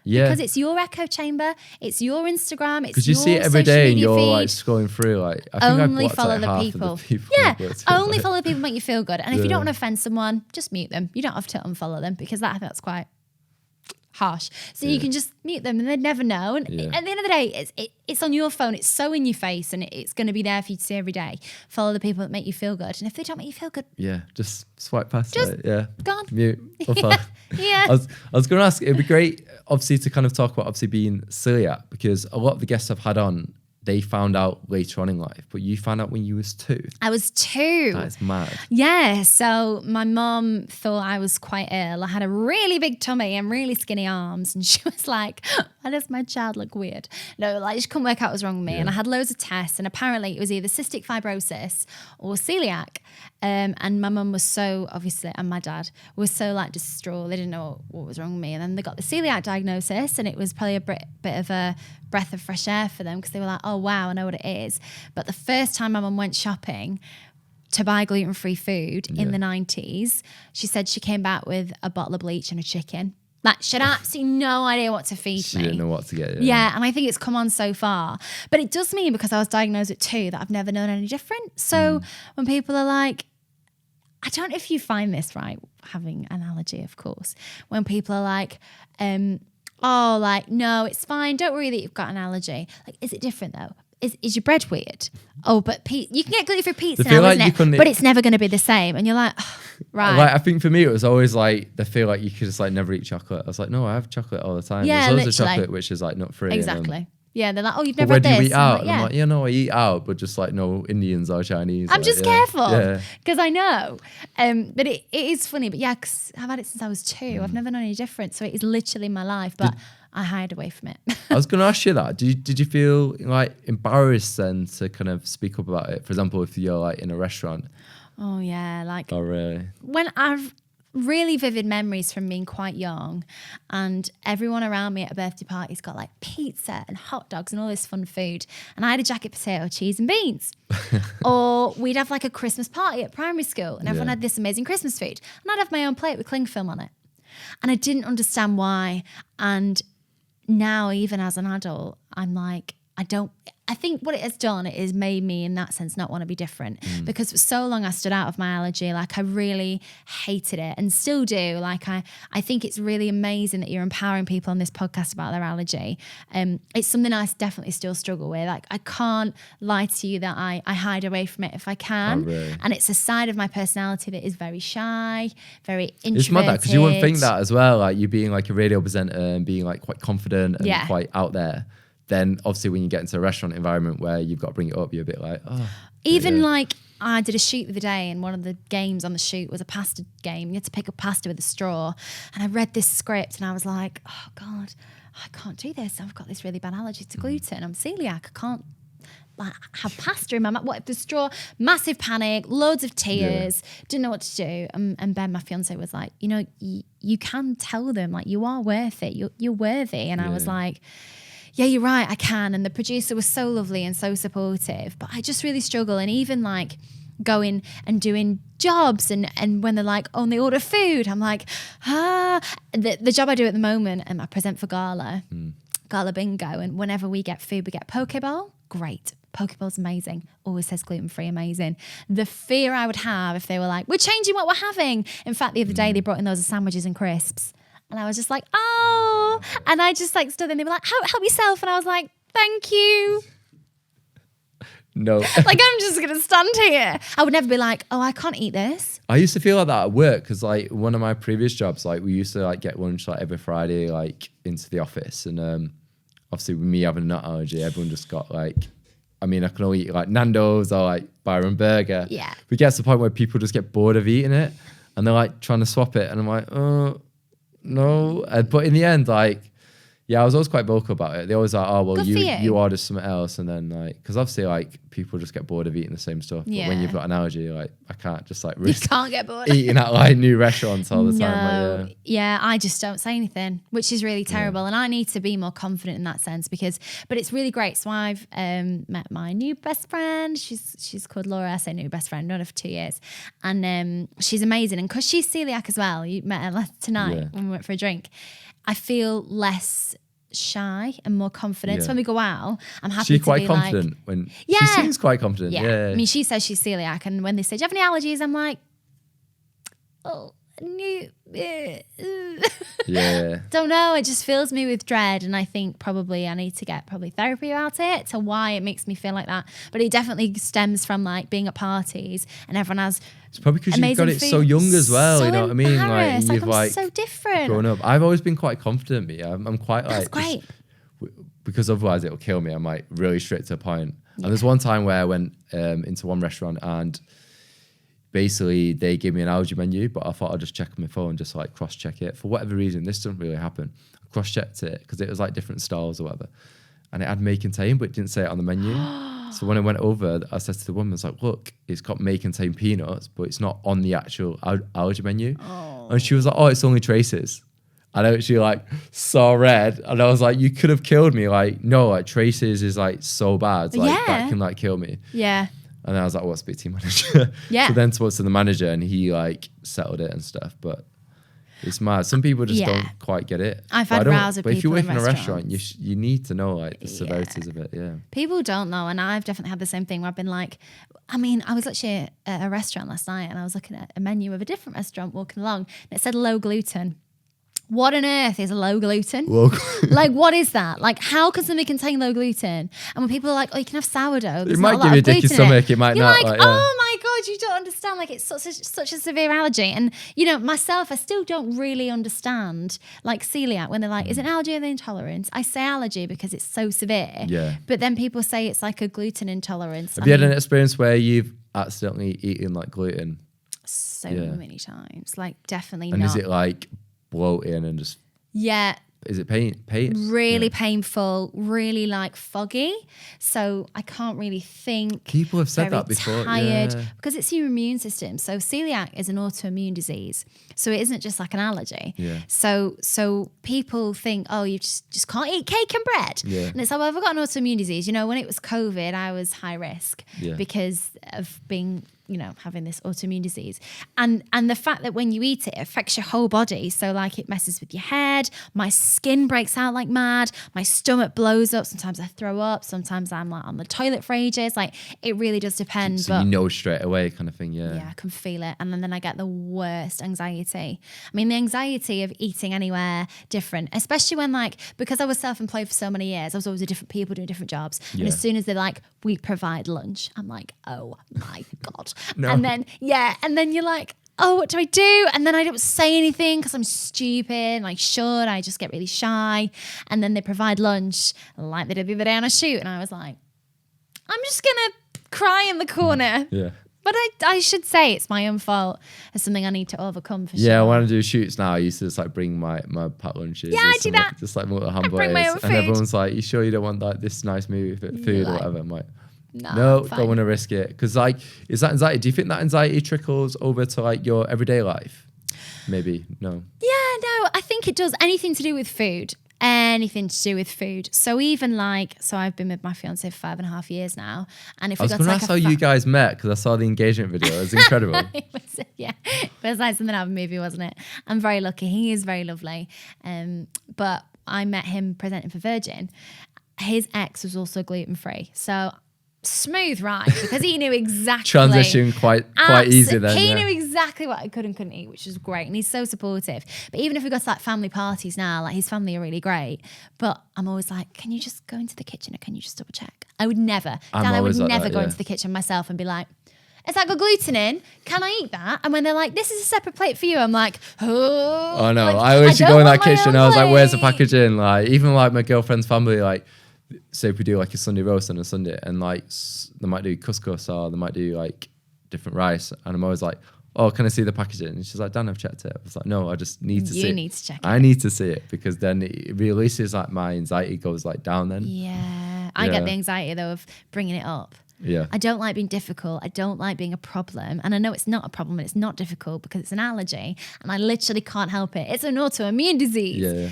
S2: Yeah,
S1: because it's your echo chamber, it's your Instagram, it's
S2: because you
S1: your
S2: see it every day and you're
S1: feed.
S2: like scrolling through. Like I think
S1: only
S2: I've
S1: follow
S2: like
S1: the
S2: half
S1: people.
S2: Of the people.
S1: Yeah, only follow the people that make you feel good. And if you don't want to offend someone, just mute them. You don't have to unfollow them, because that's quite harsh. So you can just mute them and they'd never know. And at the end of the day, it's on your phone. It's so in your face, and it's going to be there for you to see every day. Follow the people that make you feel good. And if they don't make you feel good,
S2: just swipe past
S1: just
S2: it. Yeah,
S1: gone.
S2: Mute.
S1: Yeah.
S2: I was going to ask, it'd be great, obviously, to kind of talk about obviously being celiac, because a lot of the guests I've had on, they found out later on in life, but you found out when you was 2.
S1: I was 2.
S2: That is mad.
S1: Yeah, so my mum thought I was quite ill. I had a really big tummy and really skinny arms, and she was like, why does my child look weird? No, like she couldn't work out what was wrong with me. And I had loads of tests, and apparently it was either cystic fibrosis or celiac. And my mum was so, obviously, and my dad was so like distraught. They didn't know what was wrong with me. And then they got the celiac diagnosis, and it was probably a bit of a breath of fresh air for them, because they were like, oh wow, I know what it is. But the first time my mum went shopping to buy gluten-free food in the 90s, she said she came back with a bottle of bleach and a chicken. Like, she had absolutely no idea what to feed me.
S2: She didn't know what to get.
S1: Yeah, and I think it's come on so far. But it does mean, because I was diagnosed at 2, that I've never known any different. So when people are like, I don't know if you find this, right, having analogy, of course, when people are like, oh, like, no, it's fine, don't worry that you've got an allergy. Like, is it different though? Is your bread weird? Oh, but you can get gluten-free pizza now,
S2: like
S1: isn't it? But it's never going to be the same. And you're like, oh, right.
S2: Like, I think for me, it was always like, they feel like you could just like never eat chocolate. I was like, no, I have chocolate all the time.
S1: Yeah,
S2: there's loads of chocolate which is like nut-free.
S1: Exactly. Yeah, they're like, oh, you've never
S2: where
S1: had
S2: do
S1: this.
S2: you eat out?
S1: Like,
S2: I'm like, no, I eat out, but just like no Indians or Chinese.
S1: I'm
S2: like,
S1: just careful, because I know. But it is funny. But yeah, because I've had it since I was 2. I've never known any different. So it is literally my life. But I hide away from it.
S2: I was going to ask you that. Did you feel like embarrassed then to kind of speak up about it? For example, if you're like in a restaurant.
S1: Oh yeah, like.
S2: Oh really?
S1: When I've really vivid memories from being quite young, and everyone around me at a birthday party's got like pizza and hot dogs and all this fun food, and I had a jacket potato, cheese and beans. Or we'd have like a Christmas party at primary school, and everyone had this amazing Christmas food, and I'd have my own plate with cling film on it, and I didn't understand why. And now, even as an adult, I'm like, I think what it has done is made me in that sense not want to be different, because for so long I stood out of my allergy. Like I really hated it and still do. Like I think it's really amazing that you're empowering people on this podcast about their allergy. It's something I definitely still struggle with. Like I can't lie to you that I hide away from it if I can.
S2: Oh, really?
S1: And it's a side of my personality that is very shy, very introverted.
S2: It's mad that, because you wouldn't think that as well. Like you being like a radio presenter and being like quite confident and quite out there. Then obviously when you get into a restaurant environment where you've got to bring it up, you're a bit like, oh.
S1: Even like I did a shoot the other day, and one of the games on the shoot was a pasta game. You had to pick up pasta with a straw. And I read this script and I was like, oh God, I can't do this. I've got this really bad allergy to gluten. I'm celiac. I can't like have pasta in my mouth. What if the straw? Massive panic, loads of tears, didn't know what to do. And Ben, my fiance, was like, you know, you can tell them like you are worth it. You're worthy. And I was like, yeah, you're right, I can. And the producer was so lovely and so supportive. But I just really struggle. And even like going and doing jobs and when they're like, oh, and they order food, I'm like, the job I do at the moment, and I present for Gala Bingo. And whenever we get food, we get poke bowl. Great. Poke bowl's amazing. Always says gluten-free, amazing. The fear I would have if they were like, we're changing what we're having. In fact, the other day they brought in those sandwiches and crisps. And I was just like, oh. And I just like stood there and they were like, help yourself. And I was like, thank you.
S2: No.
S1: Like, I'm just going to stand here. I would never be like, oh, I can't eat this.
S2: I used to feel like that at work, because like one of my previous jobs, like we used to like get lunch like every Friday, like into the office. And obviously with me having a nut allergy, everyone just got like, I mean, I can only eat like Nando's or like Byron Burger.
S1: Yeah.
S2: But it gets to the point where people just get bored of eating it and they're like trying to swap it. And I'm like, oh, no. But in the end, like, yeah, I was always quite vocal about it. They always like, oh, well, you order something else. And then like, because obviously like people just get bored of eating the same stuff. But when you've got an allergy, like I can't just like
S1: you can't get bored
S2: eating at like new restaurants all the time. Like,
S1: yeah, I just don't say anything, which is really terrible. And I need to be more confident in that sense but it's really great. So I've met my new best friend. She's called Laura. I say new best friend, known her for 2 years. And she's amazing. And because she's celiac as well, you met her tonight when we went for a drink. I feel less shy and more confident. So when we go out, I'm happy
S2: she's
S1: to
S2: quite
S1: be
S2: confident
S1: like,
S2: when she seems quite confident. Yeah.
S1: I mean, she says she's celiac, and when they say, do you have any allergies? I'm like, oh,
S2: yeah.
S1: Don't know. It just fills me with dread, and I think probably I need to get therapy about it, to why it makes me feel like that. But it definitely stems from like being at parties and everyone has.
S2: It's probably because you've got it so young as well.
S1: So
S2: you know what I mean?
S1: Like
S2: you've
S1: I'm so different.
S2: Grown up. I've always been quite confident. Me, I'm quite
S1: That's
S2: like
S1: great.
S2: because otherwise it'll kill me. I'm like really straight to a point. And there's one time where I went into one restaurant and basically they gave me an allergy menu, but I thought I'd just check on my phone, just like cross-check it. For whatever reason, this doesn't really happen. I cross-checked it because it was like different styles or whatever. And it had may contain, but it didn't say it on the menu. So when I went over, I said to the woman, I was like, look, it's got may contain peanuts, but it's not on the actual allergy menu. And she was like, oh, it's only traces. And I actually like saw red and I was like, you could have killed me. Like, no, like traces is like so bad. Like that can like kill me.
S1: Yeah.
S2: And then I was like, oh, I'll speak to your manager.
S1: Yeah.
S2: So then spoke to the manager and he like settled it and stuff. But it's mad. Some people just don't quite get it.
S1: I've had rows of people.
S2: But if you work in a
S1: restaurant,
S2: you need to know like the severities of it. Yeah.
S1: People don't know, and I've definitely had the same thing where I've been like, I mean, I was actually at a restaurant last night and I was looking at a menu of a different restaurant walking along and it said low gluten. What on earth is low gluten? Like, what is that? Like, how can something contain low gluten? And when people are like, oh, you can have sourdough.
S2: It might give you a dicky stomach. It might not.
S1: You're like, oh my God, you don't understand. Like, it's such a severe allergy. And, you know, myself, I still don't really understand, like, celiac, when they're like, is it an allergy or an intolerance? I say allergy because it's so severe. Yeah. But then people say it's like a gluten intolerance.
S2: Have you had an experience where you've accidentally eaten, like, gluten?
S1: So many times. Like, definitely
S2: and
S1: not.
S2: And is it, like, bloating and just...
S1: Yeah.
S2: Is it pain?
S1: Really painful, really like foggy. So I can't really think.
S2: People have said that before.
S1: Tired because it's your immune system. So celiac is an autoimmune disease. So it isn't just like an allergy.
S2: Yeah.
S1: So people think, oh, you just can't eat cake and bread.
S2: Yeah.
S1: And it's like, well, I've got an autoimmune disease. You know, when it was COVID, I was high risk because of being having this autoimmune disease. And the fact that when you eat it, it affects your whole body. So like it messes with your head, my skin breaks out like mad, my stomach blows up. Sometimes I throw up, sometimes I'm like on the toilet for ages. Like it really does depend.
S2: So you know straight away kind of thing, yeah.
S1: Yeah, I can feel it. And then I get the worst anxiety. I mean, the anxiety of eating anywhere different, especially when because I was self-employed for so many years, I was always with different people doing different jobs.
S2: Yeah.
S1: And as soon as they're like, we provide lunch, I'm like, oh my God.
S2: No.
S1: And then you're like, oh, what do I do? And then I don't say anything because I'm stupid. I just get really shy. And then they provide lunch like they did the other day on a shoot. And I was like, I'm just going to cry in the corner.
S2: Yeah.
S1: But I should say it's my own fault. It's something I need to overcome for sure.
S2: Yeah, when I do shoots now, I used to just bring my packed lunches.
S1: Yeah, I do that.
S2: Just like little
S1: bring my own
S2: hamburgers.
S1: food.
S2: And everyone's like, you sure you don't want like this nice movie food or whatever? I'm like,
S1: no,
S2: no, don't want to risk it. Because is that anxiety? Do you think that anxiety trickles over to like your everyday life? Maybe, no.
S1: Yeah, no, I think it does. Anything to do with food. Anything to do with food. So even so I've been with my fiance for 5.5 years now. And if
S2: I was going to ask how you guys met because I saw the engagement video. It was incredible.
S1: It was like something out of a movie, wasn't it? I'm very lucky. He is very lovely. But I met him presenting for Virgin. His ex was also gluten-free. So smooth ride because he knew exactly.
S2: Transition quite easy then.
S1: He knew exactly what I could and couldn't eat, which was great. And he's so supportive. But even if we go to family parties now, his family are really great. But I'm always like, can you just go into the kitchen or can you just double check? I would never. I would never go into the kitchen myself and be like, has that got gluten in? Can I eat that? And when they're like, this is a separate plate for you, I'm like, oh
S2: no. I always go in that kitchen. I was like, where's the packaging? Even my girlfriend's family, say if we do a Sunday roast on a Sunday and they might do couscous or they might do different rice and I'm always like, oh, can I see the packaging? And she's like, Dan, I've checked it. I was like, no, I just need to see it.
S1: You need to check it.
S2: I need to see it because then it releases my anxiety goes down then.
S1: Yeah. I get the anxiety though of bringing it up.
S2: Yeah.
S1: I don't like being difficult. I don't like being a problem. And I know it's not a problem and it's not difficult because it's an allergy and I literally can't help it. It's an autoimmune disease.
S2: Yeah.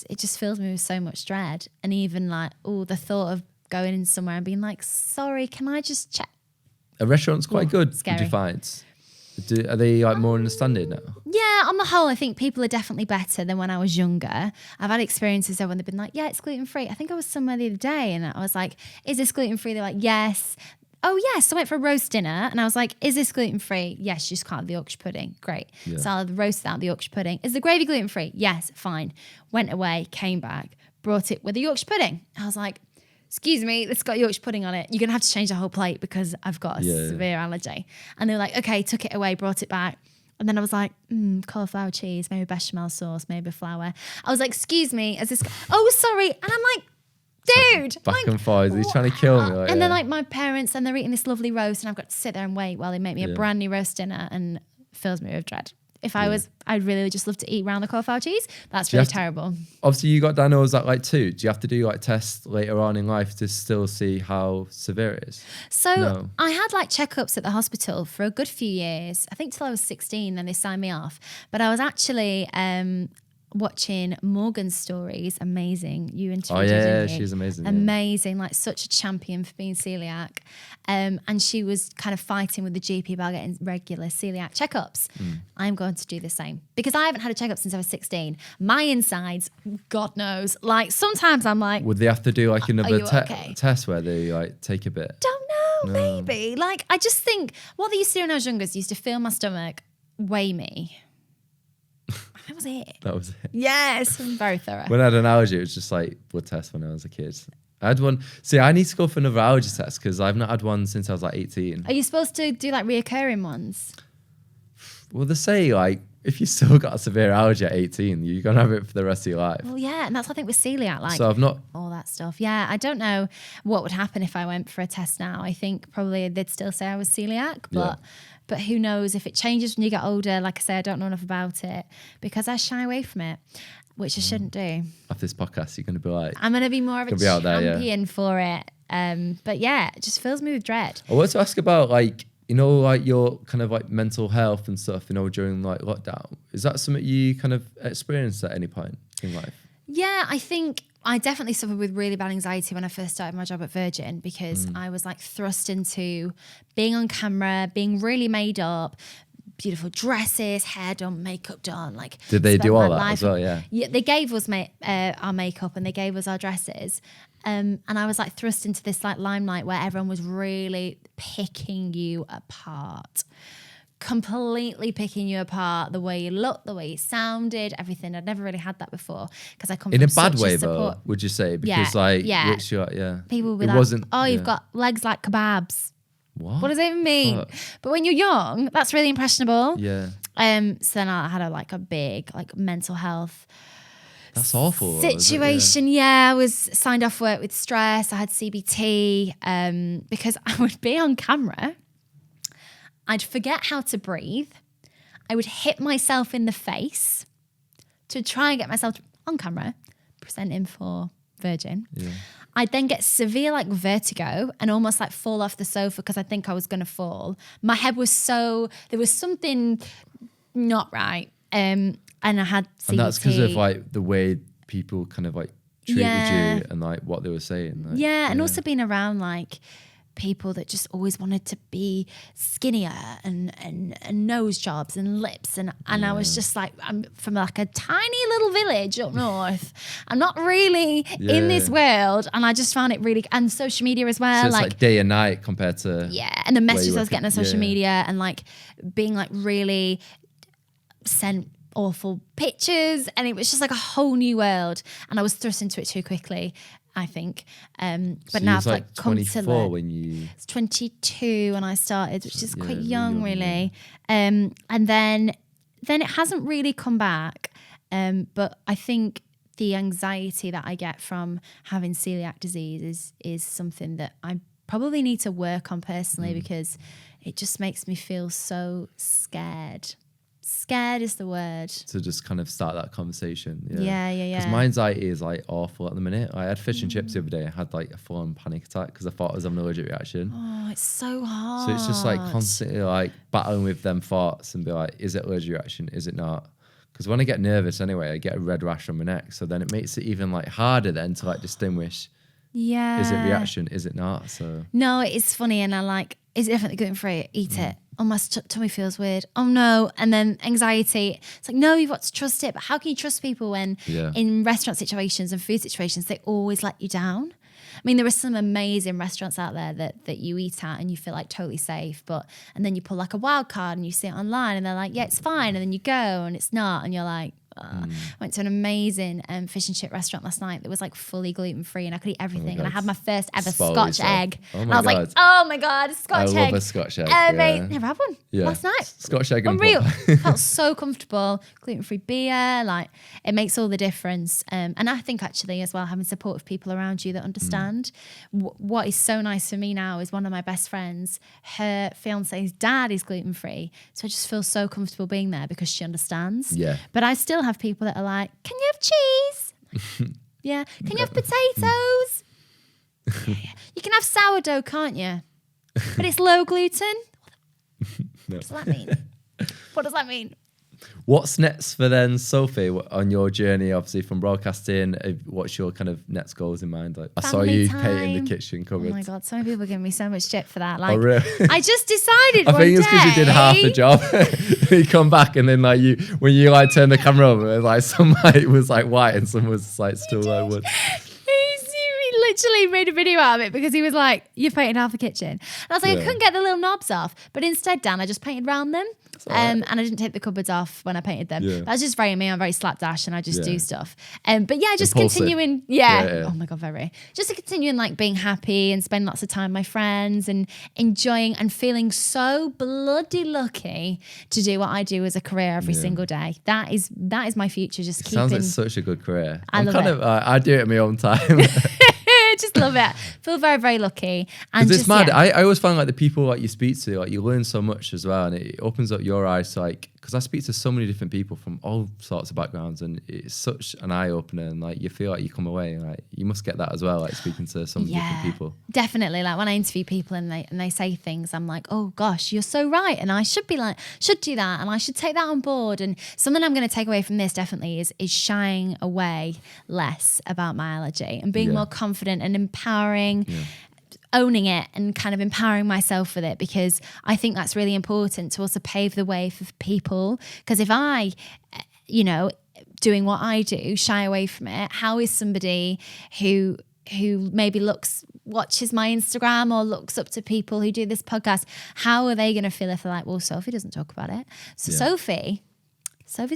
S1: It just fills me with so much dread. And even the thought of going in somewhere and being like, sorry, can I just check?
S2: A restaurant's quite good,
S1: scary.
S2: would you find? Are they more understanding now?
S1: Yeah, on the whole, I think people are definitely better than when I was younger. I've had experiences though when they've been like, yeah, it's gluten-free. I think I was somewhere the other day and I was like, is this gluten-free? They're like, yes. Oh, yes. I went for a roast dinner and I was like, is this gluten-free? Yes, you just can't have the Yorkshire pudding. Great.
S2: Yeah.
S1: So I'll roast out the Yorkshire pudding. Is the gravy gluten-free? Yes, fine. Went away, came back, brought it with the Yorkshire pudding. I was like, excuse me, it's got Yorkshire pudding on it. You're going to have to change the whole plate because I've got a severe allergy. And they were like, okay, took it away, brought it back. And then I was like, cauliflower cheese, maybe bechamel sauce, maybe flour. I was like, excuse me, is this... Oh, sorry. And I'm like, dude.
S2: Back and forth. He's trying to kill me.
S1: And then my parents, and they're eating this lovely roast and I've got to sit there and wait while they make me a brand new roast dinner and fills me with dread. If I'd really just love to eat round the cauliflower cheese. That's really terrible.
S2: Obviously, you got diagnosed at 2. Do you have to do tests later on in life to still see how severe it is?
S1: So I had checkups at the hospital for a good few years. I think till I was 16, then they signed me off. But I was actually watching Morgan's stories. Amazing. You interviewed her, didn't you?
S2: She's amazing.
S1: Amazing. Such a champion for being celiac. And she was kind of fighting with the GP about getting regular celiac checkups. I'm going to do the same because I haven't had a checkup since I was 16. My insides, God knows. Sometimes I'm like,
S2: would they have to do another
S1: okay?
S2: test where they take a bit?
S1: Don't know, maybe. I just think what they used to do when I was younger is used to feel my stomach, weigh me. That was it.
S2: That was it.
S1: Yes, I'm very thorough.
S2: When I had an allergy, it was just blood test when I was a kid. I had one. See, I need to go for another allergy test because I've not had one since I was 18.
S1: Are you supposed to do reoccurring ones?
S2: Well, they say if you still got a severe allergy at 18, you're gonna have it for the rest of your life.
S1: Well, yeah, and that's what I think with celiac,
S2: so I've not
S1: all that stuff. Yeah, I don't know what would happen if I went for a test now. I think probably they'd still say I was celiac, but who knows if it changes when you get older. Like I say, I don't know enough about it because I shy away from it, which I shouldn't do.
S2: After this podcast, you're gonna be
S1: I'm gonna be more of a champion for it. But yeah, it just fills me with dread.
S2: I want to ask about your kind of mental health and stuff, during lockdown. Is that something you kind of experienced at any point in life?
S1: Yeah, I think I definitely suffered with really bad anxiety when I first started my job at Virgin, because I was like thrust into being on camera, being really made up, beautiful dresses, hair done, makeup done. Like,
S2: Did they
S1: spent
S2: do all
S1: my
S2: that
S1: life-
S2: as well? Yeah.
S1: Yeah, they gave us our makeup and they gave us our dresses. And I was like thrust into this like limelight where everyone was really picking you apart. Completely picking you apart, the way you looked, the way you sounded, everything. I'd never really had that before because I come
S2: In
S1: from
S2: a bad
S1: such
S2: way,
S1: support.
S2: though, would you say?
S1: Yeah,
S2: Because like,
S1: yeah.
S2: which yeah,
S1: People will be
S2: it
S1: like,
S2: wasn't.
S1: oh, you've
S2: yeah.
S1: got legs like kebabs.
S2: What
S1: What does that even mean?
S2: Fuck.
S1: But when you're young, that's really impressionable.
S2: Yeah,
S1: So then I had a big like mental health
S2: that's awful. though, is it?
S1: situation. Yeah, I was signed off work with stress. I had CBT because I would be on camera. I'd forget how to breathe. I would hit myself in the face to try and get myself on camera, presenting for Virgin.
S2: Yeah.
S1: I'd then get severe like vertigo and almost like fall off the sofa because I think I was going to fall. My head was there was something not right. And I had CBT.
S2: And that's because of like the way people kind of like treated
S1: Yeah.
S2: you and like what they were saying. Like,
S1: Yeah, and also being around like people that just always wanted to be skinnier and nose jobs and lips and I was just like, I'm from like a tiny little village up north. I'm not really in this world, and I just found it really, and social media as well.
S2: So it's like day and night compared to
S1: and the
S2: where
S1: messages
S2: you
S1: I was
S2: were-
S1: getting on social
S2: yeah.
S1: media and like being like really sent awful pictures, and it was just like a whole new world, and I was thrust into it too quickly, I think. But
S2: So
S1: now
S2: you
S1: I've
S2: was like
S1: like come to
S2: 24
S1: learn.
S2: when you.
S1: It's 22 when I started, which is
S2: yeah,
S1: quite
S2: really
S1: young,
S2: young,
S1: really. And then it hasn't really come back. But I think the anxiety that I get from having celiac disease is something that I probably need to work on personally, because it just makes me feel so scared. Scared is the word.
S2: To just kind of start that conversation.
S1: Yeah.
S2: Because my anxiety is like awful at the minute. I had fish and chips the other day. I had like a full-on panic attack because I thought I was having an allergic reaction.
S1: Oh, it's so hard.
S2: So it's just like constantly like battling with them thoughts and be like, is it allergic reaction? Is it not? Because when I get nervous anyway, I get a red rash on my neck. So then it makes it even like harder then to like distinguish,
S1: Yeah.
S2: is it reaction? Is it not? So
S1: No, it's funny, and I like, is it definitely gluten free? Eat it. Oh, my tummy feels weird. Oh no. And then anxiety. It's like, no, you've got to trust it. But how can you trust people when in restaurant situations and food situations, they always let you down? I mean, there are some amazing restaurants out there that you eat at and you feel like totally safe, and then you pull like a wild card and you see it online and they're like, yeah, it's fine. And then you go and it's not. And you're like, I went to an amazing fish and chip restaurant last night that was like fully gluten free, and I could eat everything. And I had my first ever
S2: Spoil
S1: Scotch
S2: yourself.
S1: egg.
S2: Oh
S1: and
S2: my
S1: I was
S2: God.
S1: like, oh my God, Scotch egg.
S2: I love a Scotch egg.
S1: Mate,
S2: yeah.
S1: never had one last night.
S2: Scotch egg and
S1: Unreal.
S2: butter.
S1: Felt so comfortable. Gluten-free beer, like it makes all the difference. And I think actually as well, having supportive people around you that understand. What is so nice for me now is one of my best friends, her fiance's dad is gluten-free. So I just feel so comfortable being there because she understands.
S2: Yeah.
S1: But I still have people that are like, can you have cheese? Yeah. Can you have potatoes? Yeah. You can have sourdough, can't you? But it's low gluten. What does that mean? What does that mean?
S2: What's next for then, Sophie, on your journey, obviously from broadcasting? What's your kind of next goals in mind? Like, I saw
S1: Family
S2: you
S1: time.
S2: painting the kitchen cupboard.
S1: Oh my God, so many people are giving me so much shit for that. Like,
S2: Oh, really?
S1: I just decided
S2: I
S1: one
S2: think it's because you did half the
S1: day-
S2: job. You come back and then like when you like turn the camera over, like some like was like white and some was like still like wood.
S1: He literally made a video out of it because he was like, "You've painted half the kitchen." And I was like,
S2: Yeah.
S1: I couldn't get the little knobs off, but instead, Dan, I just painted around them, and I didn't take the cupboards off when I painted them.
S2: Yeah.
S1: That's just very me. I'm very slapdash, and I just
S2: Yeah.
S1: do stuff. But yeah, just
S2: Impulsive.
S1: continuing.
S2: Yeah.
S1: Oh my God, very. Just to continue in like being happy and spend lots of time with my friends and enjoying and feeling so bloody lucky to do what I do as a career every single day. That is my future. Just keeping.
S2: Sounds like such a good career.
S1: I love it.
S2: I do it at my own time.
S1: Just love it. Feel very, very lucky. And
S2: Because
S1: just,
S2: it's mad.
S1: yeah.
S2: I always find like the people like you speak to, like you learn so much as well, and it opens up your eyes to like because I speak to so many different people from all sorts of backgrounds, and it's such an eye opener. And like you feel like you come away, and like you must get that as well, like speaking to some different people.
S1: Definitely. Like when I interview people and they say things, I'm like, oh gosh, you're so right, and I should be like, should do that, and I should take that on board. And something I'm going to take away from this definitely is shying away less about my allergy and being more confident and empowering. Owning it and kind of empowering myself with it, because I think that's really important to also pave the way for people. Because if I, doing what I do, shy away from it, how is somebody who maybe watches my Instagram or looks up to people who do this podcast, how are they going to feel if they're like, well, Sophie doesn't talk about it. So Sophie's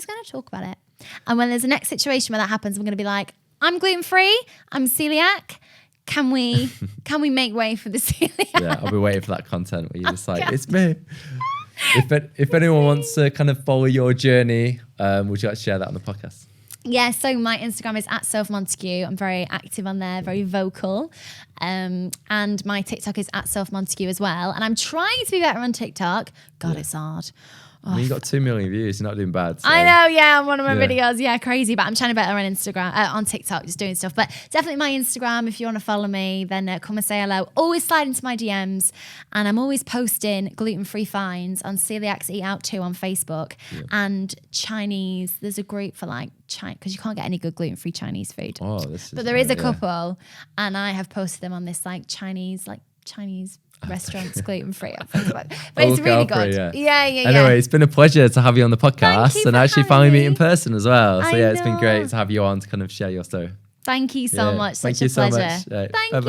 S1: going to talk about it. And when there's a next situation where that happens, I'm going to be like, I'm gluten-free, I'm celiac. Can we make way for the celiac?
S2: Yeah, I'll be waiting for that content where you're just like, it's me. If anyone wants to kind of follow your journey, would you like to share that on the podcast?
S1: Yeah, so my Instagram is @Sophie Montague. I'm very active on there, very vocal. And my TikTok is @Sophie Montague as well. And I'm trying to be better on TikTok. God, it's hard.
S2: I mean, you got 2 million views. You're not doing bad. So.
S1: I know, yeah, on one of my videos. Yeah, crazy. But I'm trying to better on Instagram, on TikTok, just doing stuff. But definitely my Instagram, if you want to follow me, then come and say hello. Always slide into my DMs. And I'm always posting gluten-free finds on Celiacs Eat Out Too on Facebook. And Chinese, there's a group for like, because you can't get any good gluten-free Chinese food.
S2: Oh,
S1: but there is a couple. And I have posted them on this Chinese restaurants gluten-free on Facebook. But it's really good. Yeah.
S2: Anyway, it's been a pleasure to have you on the podcast and actually finally meet in person as well. So it's been great to have you on to kind of share your story.
S1: Thank you so much. Such a pleasure.
S2: Thank you so much.
S1: Thank you.